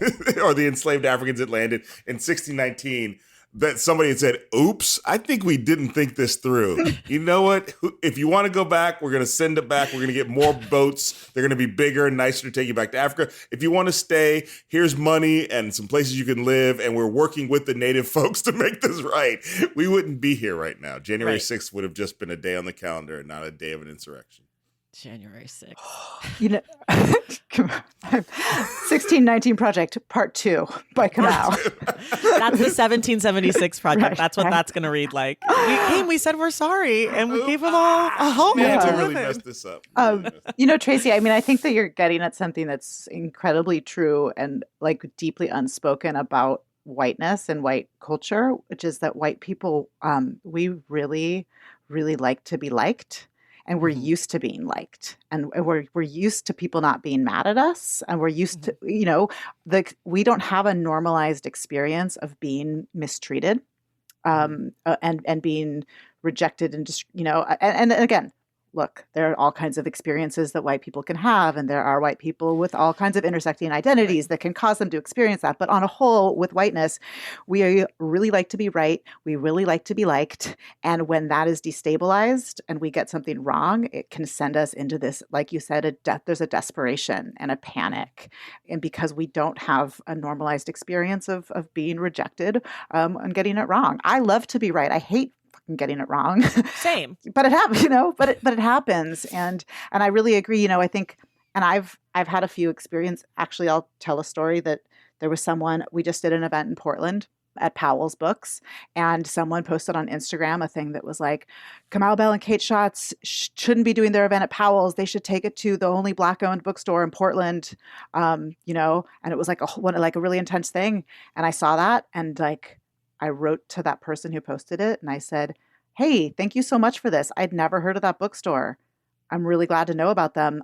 [SPEAKER 3] or the enslaved Africans had landed in 1619, that somebody had said, oops, I think we didn't think this through. You know what? If you want to go back, we're going to send it back. We're going to get more boats. They're going to be bigger and nicer to take you back to Africa. If you want to stay, here's money and some places you can live. And we're working with the native folks to make this right. We wouldn't be here right now. January 6th would have just been a day on the calendar and not a day of an insurrection.
[SPEAKER 1] January 6th.
[SPEAKER 2] You know, 1619 Project Part 2 by Kamau.
[SPEAKER 1] That's the 1776 project. That's what that's going to read like. We came, we said we're sorry, and we gave them all a home.
[SPEAKER 3] Man, we really messed this up.
[SPEAKER 2] You know, Tracy, I mean, I think that you're getting at something that's incredibly true and like deeply unspoken about whiteness and white culture, which is that white people, we really, really like to be liked. And we're used to being liked, and we're used to people not being mad at us, and we're used to, you know, we don't have a normalized experience of being mistreated, and being rejected, and just, you know, and again, look, there are all kinds of experiences that white people can have, and there are white people with all kinds of intersecting identities that can cause them to experience that. But on a whole, with whiteness, we really like to be right. We really like to be liked. And when that is destabilized and we get something wrong, it can send us into this, like you said, there's a desperation and a panic. And because we don't have a normalized experience of being rejected and getting it wrong. I love to be right. I hate getting it wrong.
[SPEAKER 1] Same.
[SPEAKER 2] But it happens, you know, but it happens. And I really agree, you know, I think, and I've had a few experience. Actually, I'll tell a story that there was someone, we just did an event in Portland at Powell's Books, and someone posted on Instagram a thing that was like, Kamau Bell and Kate Schatz shouldn't be doing their event at Powell's. They should take it to the only Black-owned bookstore in Portland, you know, and it was like a really intense thing. And I saw that, and like, I wrote to that person who posted it, and I said, hey, thank you so much for this. I'd never heard of that bookstore. I'm really glad to know about them.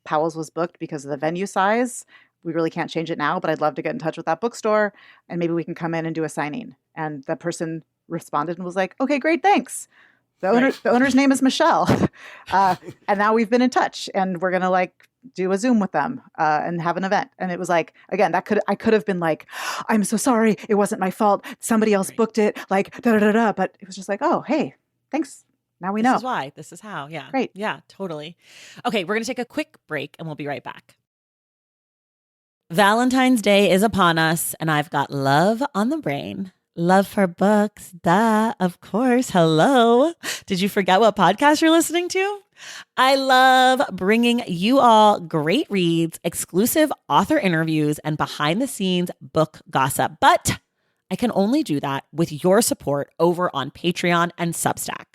[SPEAKER 2] Powell's was booked because of the venue size. We really can't change it now, but I'd love to get in touch with that bookstore, and maybe we can come in and do a signing. And the person responded and was like, okay, great, thanks. The owner's name is Michelle. And now we've been in touch, and we're going to like do a Zoom with them and have an event. And it was like, again, I could have been like, I'm so sorry. It wasn't my fault. Somebody else booked it. Like, da-da-da-da. But it was just like, oh, hey, thanks. Now we know.
[SPEAKER 1] This is why. This is how. Yeah.
[SPEAKER 2] Great.
[SPEAKER 1] Yeah, totally. Okay, we're going to take a quick break, and we'll be right back. Valentine's Day is upon us, and I've got love on the brain. Love for books. Duh, of course. Hello. Did you forget what podcast you're listening to? I love bringing you all great reads, exclusive author interviews, and behind the scenes book gossip. But I can only do that with your support over on Patreon and Substack.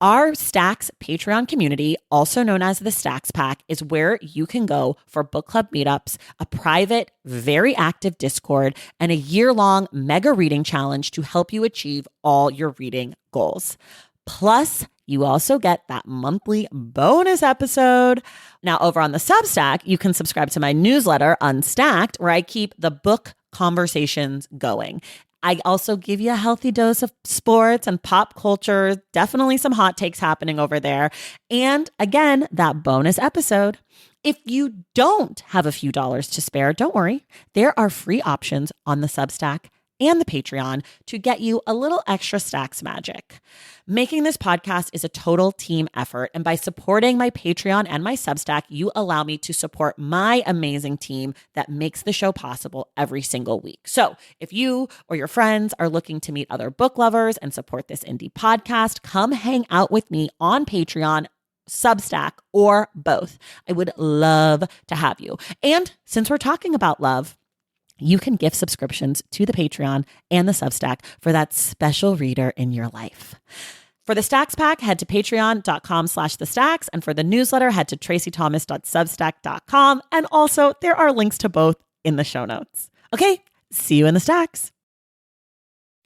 [SPEAKER 1] Our Stacks Patreon community, also known as the Stacks Pack, is where you can go for book club meetups, a private, very active Discord, and a year-long mega reading challenge to help you achieve all your reading goals. Plus, you also get that monthly bonus episode. Now, over on the Substack, you can subscribe to my newsletter, Unstacked, where I keep the book conversations going. I also give you a healthy dose of sports and pop culture, definitely some hot takes happening over there. And again, that bonus episode. If you don't have a few dollars to spare, don't worry. There are free options on the Substack and the Patreon to get you a little extra Stacks magic. Making this podcast is a total team effort, and by supporting my Patreon and my Substack, you allow me to support my amazing team that makes the show possible every single week. So if you or your friends are looking to meet other book lovers and support this indie podcast, come hang out with me on Patreon, Substack, or both. I would love to have you. And since we're talking about love, you can gift subscriptions to the Patreon and the Substack for that special reader in your life. For the Stacks Pack, head to patreon.com/thestacks. And for the newsletter, head to traceythomas.substack.com. And also, there are links to both in the show notes. Okay, see you in the Stacks.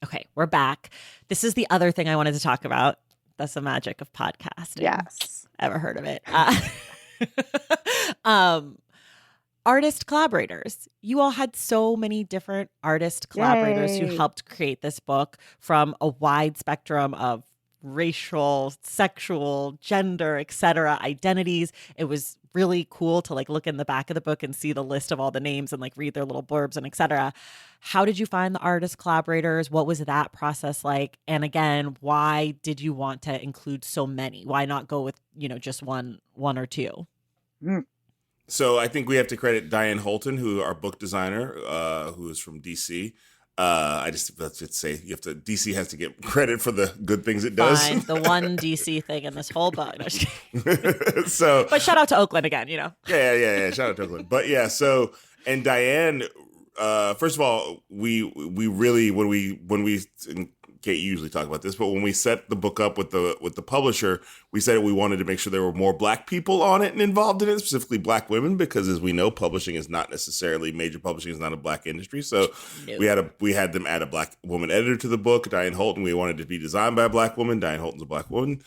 [SPEAKER 1] Okay, we're back. This is the other thing I wanted to talk about. That's the magic of podcasting.
[SPEAKER 2] Yes.
[SPEAKER 1] Ever heard of it? Artist collaborators. You all had so many different artist collaborators who helped create this book from a wide spectrum of racial, sexual, gender, etc. identities. It was really cool to look in the back of the book and see the list of all the names and read their little blurbs and etc. How did you find the artist collaborators? What was that process like? And again, why did you want to include so many? Why not go with, just one or two?
[SPEAKER 3] So I think we have to credit Diane Holton, our book designer, who is from DC. Let's just say DC has to get credit for the good things it does.
[SPEAKER 1] Fine, the one DC thing in this whole book. No,
[SPEAKER 3] but
[SPEAKER 1] shout out to Oakland again,
[SPEAKER 3] Yeah. Shout out to Oakland. But yeah, and Diane, first of all, we really when we Kate usually talk about this, but when we set the book up with the publisher, we said we wanted to make sure there were more Black people on it and involved in it, specifically Black women, because as we know, major publishing is not a Black industry. So nope. we had them add a Black woman editor to the book, Diane Holton. We wanted it to be designed by a Black woman. Diane Holton's a Black woman,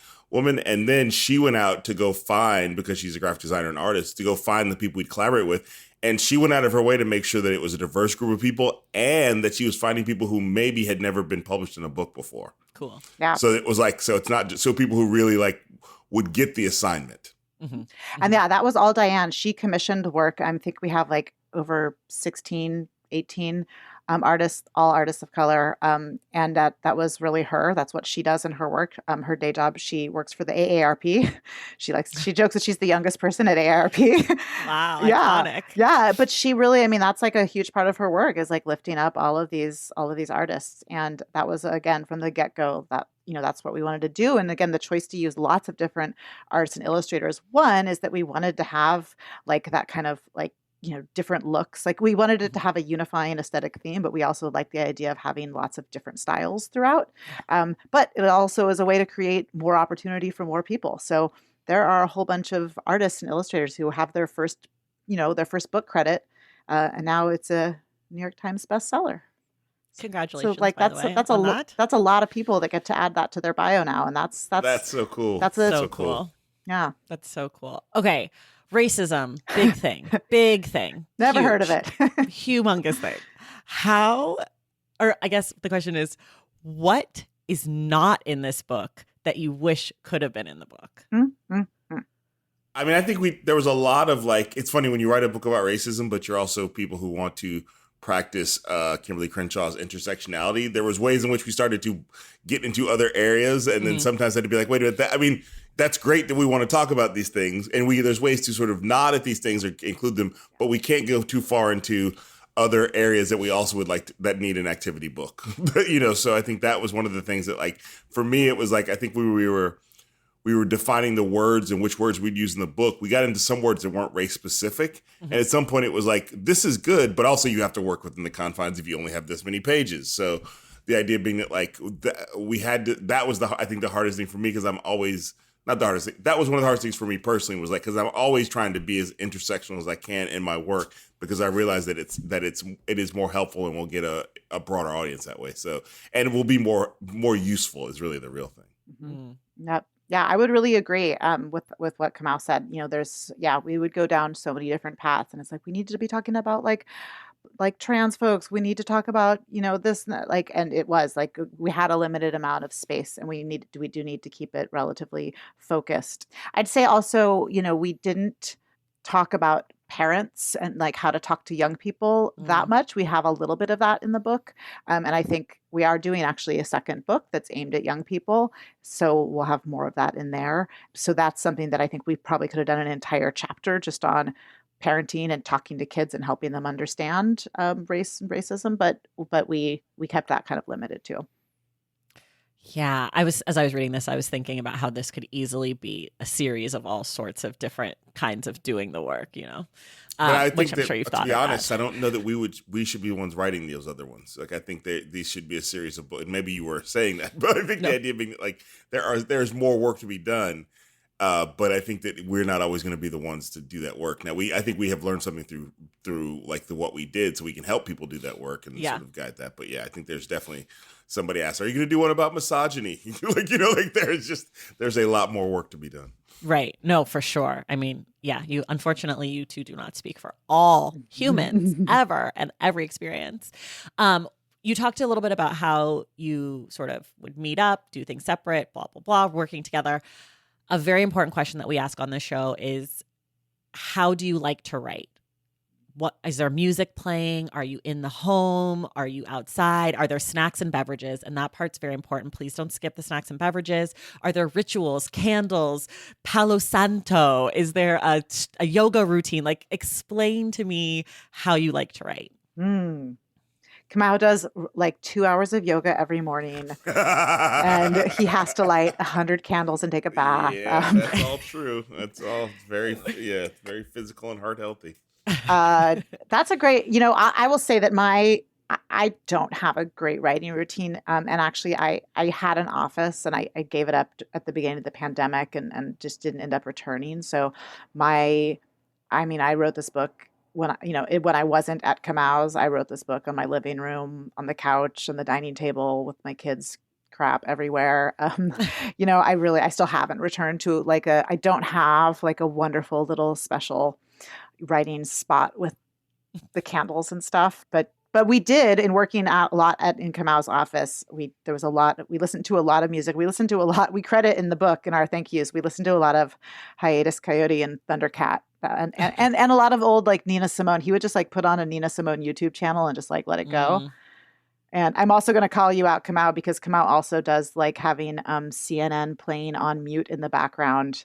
[SPEAKER 3] and then she went out to go find, because she's a graphic designer and artist, to go find the people we'd collaborate with. And she went out of her way to make sure that it was a diverse group of people and that she was finding people who maybe had never been published in a book before.
[SPEAKER 1] Cool.
[SPEAKER 2] Yeah.
[SPEAKER 3] So it was so it's not just so people who really would get the assignment.
[SPEAKER 2] Mm-hmm. And yeah, that was all Diane. She commissioned work. I think we have over 16, 18 artists, all artists of color. And that was really her. That's what she does in her work. Her day job, she works for the AARP. She jokes that she's the youngest person at AARP.
[SPEAKER 1] Wow,
[SPEAKER 2] yeah,
[SPEAKER 1] iconic.
[SPEAKER 2] Yeah, but she really, that's a huge part of her work is lifting up all of these artists. And that was, again, from the get-go that that's what we wanted to do. And again, the choice to use lots of different artists and illustrators. One is that we wanted to have that kind of different looks. We wanted it to have a unifying aesthetic theme, but we also like the idea of having lots of different styles throughout. But it also is a way to create more opportunity for more people. So there are a whole bunch of artists and illustrators who have their first book credit, and now it's a New York Times bestseller.
[SPEAKER 1] Congratulations!
[SPEAKER 2] So that's a lot of people that get to add that to their bio now, and that's
[SPEAKER 3] so cool.
[SPEAKER 2] That's
[SPEAKER 1] so cool.
[SPEAKER 2] Yeah,
[SPEAKER 1] that's so cool. Okay. Racism, big thing.
[SPEAKER 2] Never
[SPEAKER 1] Huge,
[SPEAKER 2] heard of it.
[SPEAKER 1] Humongous thing. I guess the question is, what is not in this book that you wish could have been in the book?
[SPEAKER 2] Mm-hmm.
[SPEAKER 3] I think there was a lot of it's funny when you write a book about racism, but you're also people who want to practice Kimberly Crenshaw's intersectionality. There was ways in which we started to get into other areas, and then sometimes had to be wait a minute, that's great that we want to talk about these things, and there's ways to sort of nod at these things or include them, but we can't go too far into other areas that we also would that need an activity book. So I think that was one of the things that for me it was I think we were defining the words and which words we'd use in the book. We got into some words that weren't race specific, and at some point it was this is good, but also you have to work within the confines if you only have this many pages. So the idea being that like we had to, that was I think the hardest thing for me, because I'm always, not the hardest thing, that was one of the hardest things for me personally, was like, because I'm always trying to be as intersectional as I can in my work, because I realize that it is more helpful and we'll get a broader audience that way. So, and it will be more useful is really the real thing.
[SPEAKER 2] Mm-hmm. Yep. Yeah, I would really agree with what Kamau said. We would go down so many different paths, and it's like we need to be talking about like trans folks. We need to talk about this and that, like, and it was like we had a limited amount of space, and we do need to keep it relatively focused. I'd say also we didn't talk about parents and like how to talk to young people that much. We have a little bit of that in the book, and I think we are doing actually a second book that's aimed at young people, so we'll have more of that in there. So that's something that I think we probably could have done an entire chapter just on parenting and talking to kids and helping them understand race and racism, but we kept that kind of limited too.
[SPEAKER 1] Yeah, as I was reading this, I was thinking about how this could easily be a series of all sorts of different kinds of doing the work,
[SPEAKER 3] I think
[SPEAKER 1] which I'm
[SPEAKER 3] that,
[SPEAKER 1] sure you've thought
[SPEAKER 3] to be honest,
[SPEAKER 1] that.
[SPEAKER 3] I don't know that we should be the ones writing those other ones. Like, I think these should be a series of books. Maybe you were saying that, but I think the idea being like there's more work to be done. But I think that we're not always going to be the ones to do that work. Now, I think we have learned something through like what we did, so we can help people do that work and sort of guide that. But yeah, I think there's definitely, somebody asked, "Are you going to do one about misogyny?" There's a lot more work to be done.
[SPEAKER 1] Right. No, for sure. I mean, yeah, unfortunately, you two do not speak for all humans ever and every experience. You talked a little bit about how you sort of would meet up, do things separate, blah, blah, blah, working together. A very important question that we ask on this show is, how do you like to write? What is there music playing? Are you in the home? Are you outside? Are there snacks and beverages? And that part's very important. Please don't skip the snacks and beverages. Are there rituals, candles, Palo Santo? Is there a yoga routine? Like, explain to me how you like to write.
[SPEAKER 2] Kamau does like 2 hours of yoga every morning, and he has to light 100 candles and take a bath.
[SPEAKER 3] Yeah, that's all true. That's all very physical and heart healthy.
[SPEAKER 2] That's a great, I will say that I don't have a great writing routine. And actually I had an office, and I gave it up at the beginning of the pandemic and just didn't end up returning. So I wrote this book when I wasn't at Kamau's. I wrote this book on my living room, on the couch, on the dining table with my kids crap everywhere. I still haven't returned to I don't have like a wonderful little special writing spot with the candles and stuff, but we did, in working out a lot in Kamau's office. We listened to a lot of music. We credit in the book in our thank yous. We listened to a lot of Hiatus Coyote and Thundercat and a lot of old like Nina Simone. He would just like put on a Nina Simone YouTube channel and just like let it go. And I'm also going to call you out, Kamau, because Kamau also does like having CNN playing on mute in the background.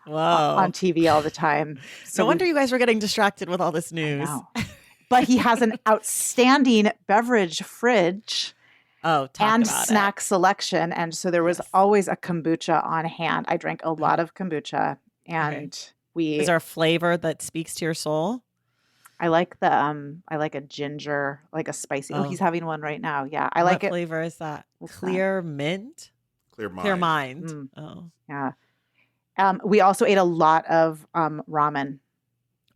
[SPEAKER 1] Whoa.
[SPEAKER 2] On TV all the time.
[SPEAKER 1] So no wonder you guys were getting distracted with all this news.
[SPEAKER 2] But he has an outstanding beverage fridge and snack selection. And so there was always a kombucha on hand. I drank a lot of kombucha, and is
[SPEAKER 1] there a flavor that speaks to your soul?
[SPEAKER 2] I like a ginger, like a spicy. Oh, he's having one right now. Yeah. I like it.
[SPEAKER 1] What flavor is that? Clear mint?
[SPEAKER 3] Clear mind.
[SPEAKER 1] Clear mind. Oh.
[SPEAKER 2] Yeah. We also ate a lot of ramen.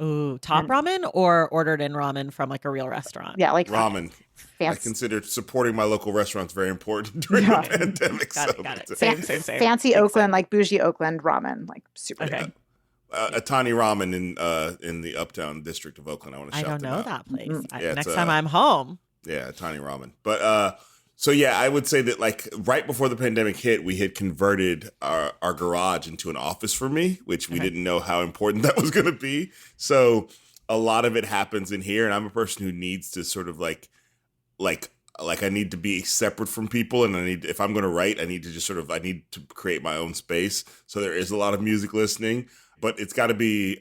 [SPEAKER 1] Ooh, ramen or ordered in ramen from like a real restaurant?
[SPEAKER 2] Yeah, like
[SPEAKER 3] ramen. I consider supporting my local restaurants very important during the pandemic.
[SPEAKER 1] Got it. Same.
[SPEAKER 2] Fancy Oakland, like bougie Oakland ramen, like super good.
[SPEAKER 3] Atani Ramen in the Uptown District of Oakland. I want to shout them out.
[SPEAKER 1] I don't know that place. Next time I'm home.
[SPEAKER 3] Yeah, Atani Ramen. But so yeah, I would say that like right before the pandemic hit, we had converted our garage into an office for me, which we didn't know how important that was going to be. So a lot of it happens in here, and I'm a person who needs to sort of like I need to be separate from people, and if I'm going to write, I need to create my own space. So there is a lot of music listening, but it's got to be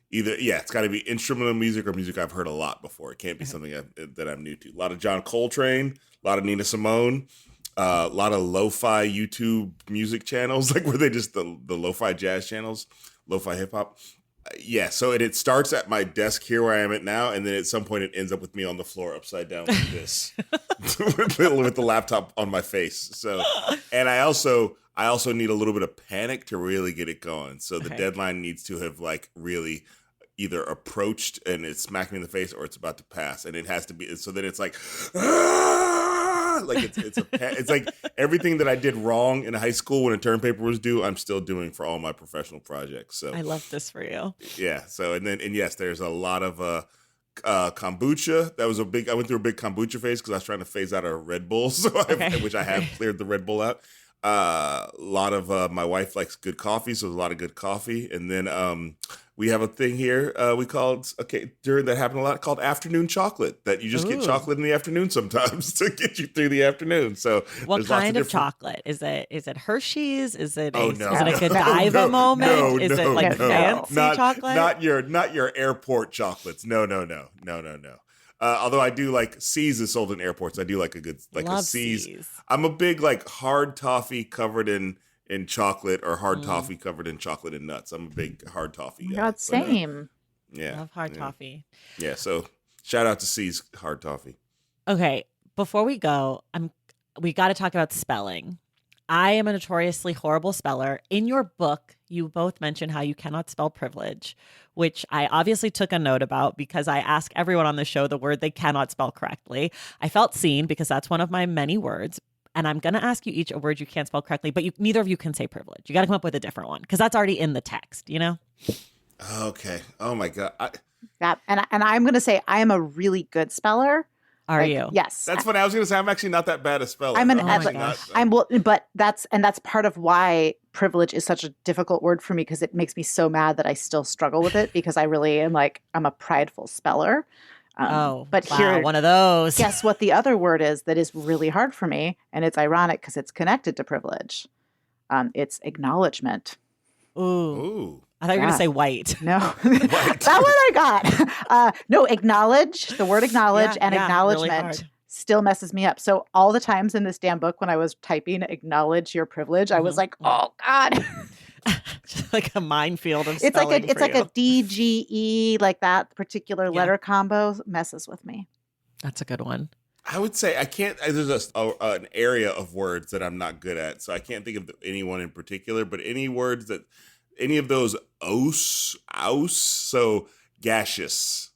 [SPEAKER 3] it's got to be instrumental music or music I've heard a lot before. It can't be something that I'm new to. A lot of John Coltrane, a lot of Nina Simone, a lot of lo-fi YouTube music channels, like where they just the lo-fi jazz channels, lo-fi hip hop. Yeah, so it starts at my desk here where I am at now, and then at some point it ends up with me on the floor upside down like this, with the laptop on my face. So, and I also need a little bit of panic to really get it going. So the deadline needs to have like really either approached and it's smacked me in the face, or it's about to pass, and it has to be. So then it's like. Like it's like everything that I did wrong in high school when a term paper was due, I'm still doing for all my professional projects. So
[SPEAKER 1] I love this for you.
[SPEAKER 3] Yeah. So and yes, there's a lot of kombucha. That was I went through a big kombucha phase because I was trying to phase out a Red Bull, which I have cleared the Red Bull out. A lot of my wife likes good coffee, so there's a lot of good coffee. And then we have a thing here during that happened a lot called afternoon chocolate, that you just get chocolate in the afternoon sometimes to get you through the afternoon. So
[SPEAKER 1] what kind of chocolate? Is it Hershey's? Is it a Godiva moment?
[SPEAKER 3] No,
[SPEAKER 1] is it like fancy chocolate?
[SPEAKER 3] Not your airport chocolates. No. Although I do like C's is sold in airports. I do like a good a C's. I'm a big like hard toffee covered in chocolate, or hard toffee covered in chocolate and nuts. I'm a big hard toffee guy.
[SPEAKER 2] God, same.
[SPEAKER 3] Yeah.
[SPEAKER 1] Love hard toffee.
[SPEAKER 3] Yeah, so shout out to C's hard toffee.
[SPEAKER 1] Okay, before we go, we got to talk about spelling. I am a notoriously horrible speller. In your book, you both mentioned how you cannot spell privilege, which I obviously took a note about because I ask everyone on the show the word they cannot spell correctly. I felt seen because that's one of my many words. And I'm going to ask you each a word you can't spell correctly, but neither of you can say privilege. You got to come up with a different one because that's already in the text, you know?
[SPEAKER 3] Okay. Oh, my God.
[SPEAKER 2] Yeah, and I'm going to say I am a really good speller.
[SPEAKER 1] Are you?
[SPEAKER 2] Yes.
[SPEAKER 3] That's funny. I was going to say I'm actually not that bad a speller.
[SPEAKER 2] But that's part of why privilege is such a difficult word for me, because it makes me so mad that I still struggle with it, because I really am I'm a prideful speller. But here,
[SPEAKER 1] one of those.
[SPEAKER 2] Guess what the other word is that is really hard for me, and it's ironic because it's connected to privilege. It's acknowledgement.
[SPEAKER 1] Ooh. I thought you were going to say white.
[SPEAKER 2] No, that one I got. No, acknowledge. The word acknowledge and acknowledgement really still messes me up. So all the times in this damn book when I was typing "acknowledge your privilege," I was like, "Oh God."
[SPEAKER 1] Just like a minefield of spelling.
[SPEAKER 2] It's like a DGE, like that particular letter combo messes with me.
[SPEAKER 1] That's a good one.
[SPEAKER 3] I would say I can't. There's an area of words that I'm not good at, so I can't think of anyone in particular. But any words that any of those aus, so gaseous.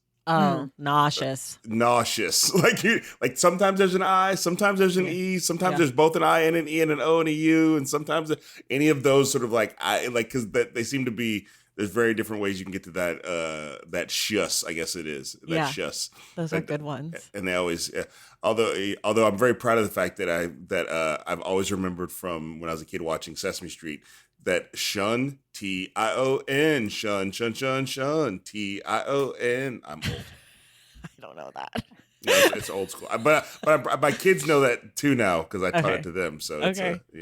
[SPEAKER 1] Nauseous.
[SPEAKER 3] Like sometimes there's an I, sometimes there's an E, sometimes there's both an I and an E and an O and a U, and sometimes any of those sort of because they seem to be. There's very different ways you can get to that shuss, I guess it is. That shuss.
[SPEAKER 1] Those are good ones.
[SPEAKER 3] And they always, although I'm very proud of the fact that I've always remembered from when I was a kid watching Sesame Street that shun, Tion, shun, Tion. I'm old.
[SPEAKER 1] I don't know that.
[SPEAKER 3] Yeah, it's old school. But my kids know that too now because I taught it to them. So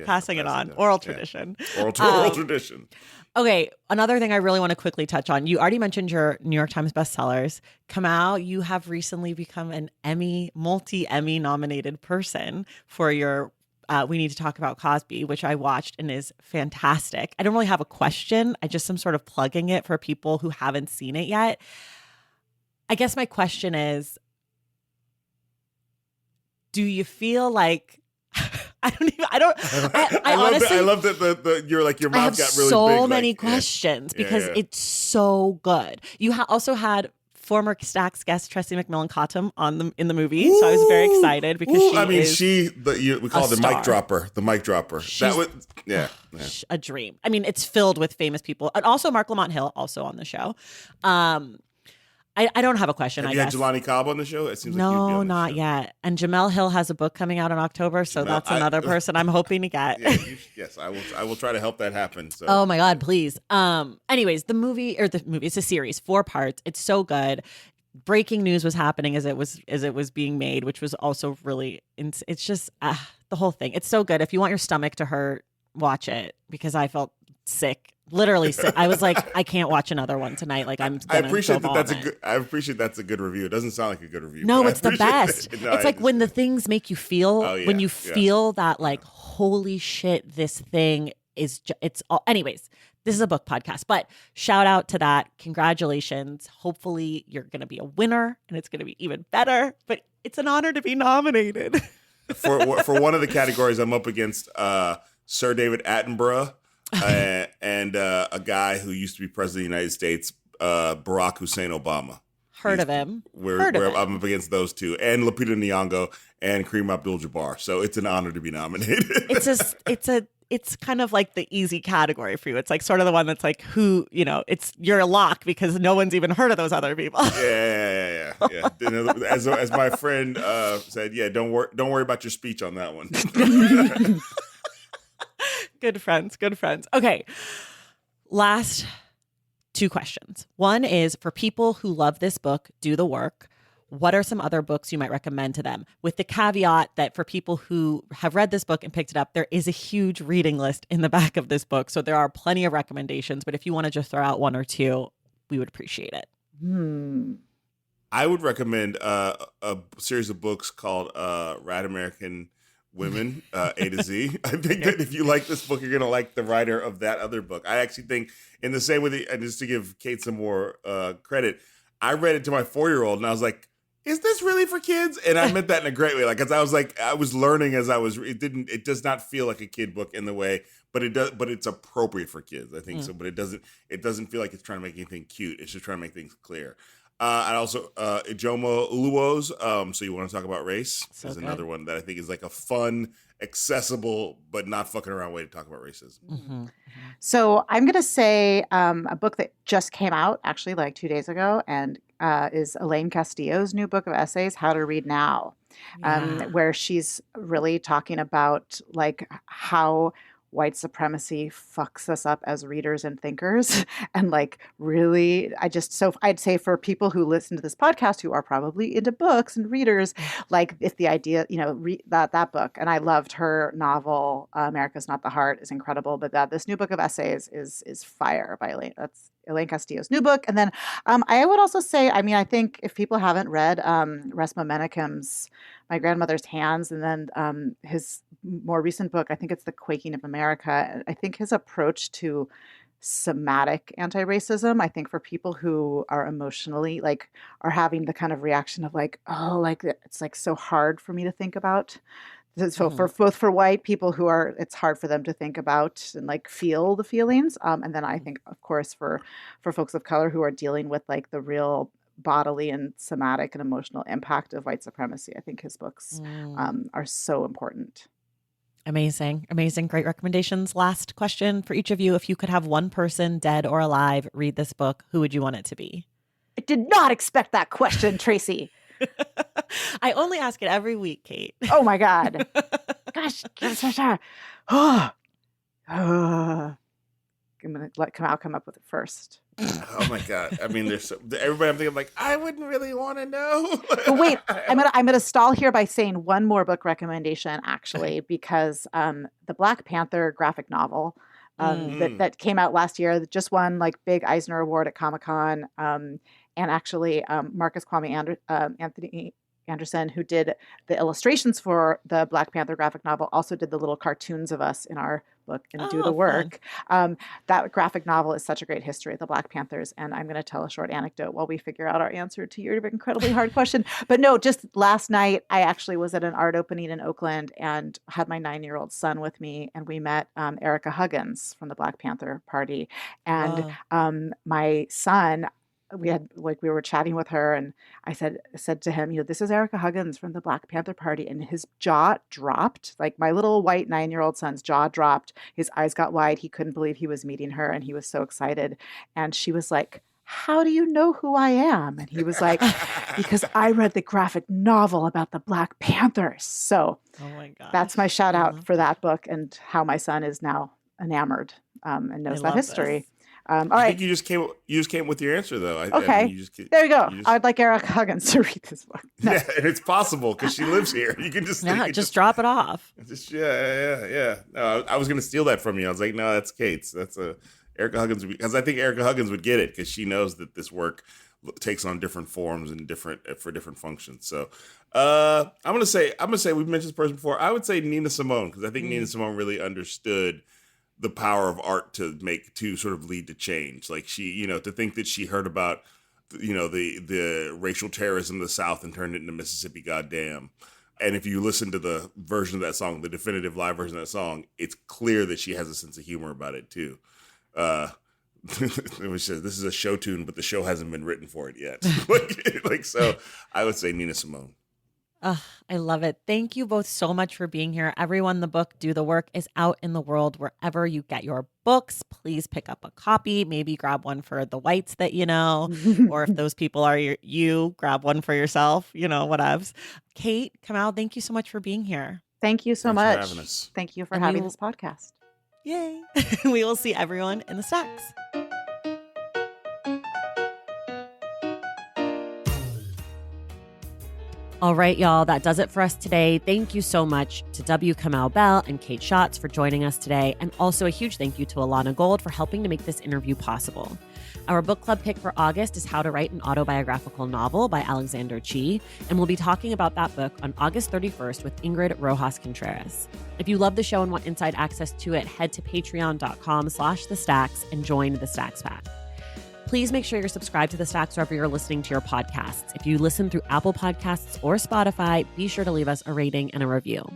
[SPEAKER 1] passing it on. Oral tradition.
[SPEAKER 3] Oral tradition.
[SPEAKER 1] Okay, another thing I really want to quickly touch on. You already mentioned your New York Times bestsellers. Kamau, you have recently become an multi-Emmy nominated person for your We Need to Talk About Cosby, which I watched and is fantastic. I don't really have a question. I just am sort of plugging it for people who haven't seen it yet. I guess my question is, do you feel like I honestly
[SPEAKER 3] love that you're like your mouth got really big.
[SPEAKER 1] So many questions because it's so good. You also had former Stacks guest Tressie McMillan Cottom in the movie, so I was very excited because
[SPEAKER 3] we call it the mic dropper. The mic dropper. That was
[SPEAKER 1] a dream. I mean, it's filled with famous people, and also Mark Lamont Hill also on the show. I don't have a question.
[SPEAKER 3] Have you had Jelani Cobb on the show? It seems
[SPEAKER 1] no,
[SPEAKER 3] like you'd be on the
[SPEAKER 1] not
[SPEAKER 3] show.
[SPEAKER 1] Yet. And Jamel Hill has a book coming out in October, so that's another person I'm hoping to get.
[SPEAKER 3] Yes, I will try to help that happen. So.
[SPEAKER 1] Oh my God, please. Anyways, the movie, it's a series, 4 parts. It's so good. Breaking news was happening as it was being made, which was also really. It's just the whole thing. It's so good. If you want your stomach to hurt, watch it because I felt sick. Literally sick. I was like, I can't watch another one tonight. Like I appreciate
[SPEAKER 3] that's a good review. It doesn't sound like a good review.
[SPEAKER 1] No, it's the best. It's like when the things make you feel when you feel that like, holy shit, this thing is it's all. Anyways, this is a book podcast, but shout out to that. Congratulations. Hopefully you're going to be a winner and it's going to be even better, but it's an honor to be nominated.
[SPEAKER 3] For one of the categories, I'm up against Sir David Attenborough and a guy who used to be president of the United States, Barack Hussein Obama.
[SPEAKER 1] Heard of him.
[SPEAKER 3] I'm up against those two, and Lupita Nyong'o and Kareem Abdul-Jabbar. So it's an honor to be nominated.
[SPEAKER 1] It's kind of like the easy category for you. It's like sort of the one that's like you're a lock because no one's even heard of those other people.
[SPEAKER 3] Yeah. As my friend said, don't worry about your speech on that one.
[SPEAKER 1] Good friends. Okay. Last 2 questions. One is for people who love this book, do the work. What are some other books you might recommend to them? With the caveat that for people who have read this book and picked it up, there is a huge reading list in the back of this book. So there are plenty of recommendations. But if you want to just throw out 1 or 2, we would appreciate it.
[SPEAKER 3] I would recommend a series of books called Rad American Women, A to Z. I think that if you like this book, you're going to like the writer of that other book. I actually think in the same way, and just to give Kate some more credit, I read it to my 4-year-old and I was like, is this really for kids? And I meant that in a great way. Like, cause I was learning as I was, it does not feel like a kid book in the way, but it does, but it's appropriate for kids, I think so. But it doesn't feel like it's trying to make anything cute. It's just trying to make things clear. And also Ijeoma Oluo's So You Want to Talk About Race is another one that I think is like a fun, accessible, but not fucking around way to talk about racism.
[SPEAKER 2] Mm-hmm. So I'm going to say a book that just came out actually like 2 days ago and is Elaine Castillo's new book of essays, How to Read Now, where she's really talking about like how white supremacy fucks us up as readers and thinkers. And like, really, I'd say for people who listen to this podcast, who are probably into books and readers, like if the idea, read that book. And I loved her novel, America's Not the Heart, is incredible. But this new book of essays is fire by Elaine. That's Elaine Castillo's new book. And then I would also say, I think if people haven't read Resmaa Menakem's My Grandmother's Hands, and then his more recent book, I think it's The Quaking of America. I think his approach to somatic anti-racism, I think for people who are emotionally are having the kind of reaction of it's like so hard for me to think about. So for both for white people who it's hard for them to think about and feel the feelings. And then I think, of course, for folks of color who are dealing with the real bodily and somatic and emotional impact of white supremacy, I think his books are so important.
[SPEAKER 1] Amazing. Great recommendations. Last question for each of you. If you could have one person, dead or alive, read this book, who would you want it to be?
[SPEAKER 2] I did not expect that question, Tracy.
[SPEAKER 1] I only ask it every week, Kate.
[SPEAKER 2] Oh my God. Gosh. I'm going to let Kamau come up with it first.
[SPEAKER 3] Oh my God. There's everybody I'm thinking I wouldn't really want to know.
[SPEAKER 2] But wait, I'm gonna stall here by saying one more book recommendation, actually, because the Black Panther graphic novel that came out last year that just won big Eisner Award at Comic-Con. And actually Marcus Kwame Anthony Anderson, who did the illustrations for the Black Panther graphic novel, also did the little cartoons of us in our book and Do the Work. That graphic novel is such a great history of the Black Panthers. And I'm going to tell a short anecdote while we figure out our answer to your incredibly hard question. But no, just last night, I actually was at an art opening in Oakland and had my 9-year-old son with me. And we met Erica Huggins from the Black Panther Party. And my son, we were chatting with her, and I said to him, this is Erica Huggins from the Black Panther Party, and his jaw dropped. My little white 9-year-old son's jaw dropped. His eyes got wide. He couldn't believe he was meeting her, and he was so excited. And she was like, "How do you know who I am?" And he was like, "Because I read the graphic novel about the Black Panthers." So
[SPEAKER 1] oh my God,
[SPEAKER 2] that's my shout out for that book and how my son is now enamored and knows that history.
[SPEAKER 1] This.
[SPEAKER 2] All right.
[SPEAKER 3] I think you just came with your answer, though.
[SPEAKER 2] Okay. There you go. I'd like Erica Huggins to read this book. No.
[SPEAKER 3] Yeah, and it's possible because she lives here. You can just
[SPEAKER 1] drop it off.
[SPEAKER 3] Yeah. No, I was going to steal that from you. I was like, no, that's Kate's. That's Erica Huggins, because I think Erica Huggins would get it because she knows that this work takes on different forms and for different functions. So I'm gonna say we've mentioned this person before. I would say Nina Simone, because I think Nina Simone really understood the power of art to sort of lead to change. Like she, to think that she heard about, the racial terrorism of the South and turned it into Mississippi Goddamn. And if you listen to the version of that song, the definitive live version of that song, it's clear that she has a sense of humor about it too. It was just, this is a show tune, but the show hasn't been written for it yet. So I would say Nina Simone.
[SPEAKER 1] I love it. Thank you both so much for being here. Everyone, the book Do the Work is out in the world wherever you get your books. Please pick up a copy. Maybe grab one for the whites that you know, or if those people are you, grab one for yourself, whatevs. Kate, Kamau, thank you so much for being here.
[SPEAKER 2] Thank you so
[SPEAKER 3] Thanks
[SPEAKER 2] much.
[SPEAKER 3] for having us.
[SPEAKER 2] Thank you for having this podcast.
[SPEAKER 1] Yay. We will see everyone in the stacks. All right, y'all, that does it for us today. Thank you so much to W. Kamau Bell and Kate Schatz for joining us today. And also a huge thank you to Alana Gold for helping to make this interview possible. Our book club pick for August is How to Write an Autobiographical Novel by Alexander Chee. And we'll be talking about that book on August 31st with Ingrid Rojas Contreras. If you love the show and want inside access to it, head to patreon.com/thestacks and join the Stacks Pack. Please make sure you're subscribed to The Stacks wherever you're listening to your podcasts. If you listen through Apple Podcasts or Spotify, be sure to leave us a rating and a review.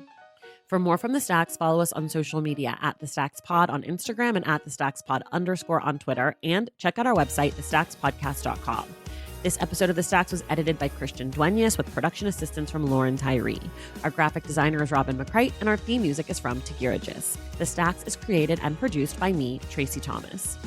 [SPEAKER 1] For more from The Stacks, follow us on social media at The Stacks Pod on Instagram and at The Stacks Pod _ on Twitter. And check out our website, thestackspodcast.com. This episode of The Stacks was edited by Christian Duenas with production assistance from Lauren Tyree. Our graphic designer is Robin McCrite, and our theme music is from Tagirajis. The Stacks is created and produced by me, Tracy Thomas.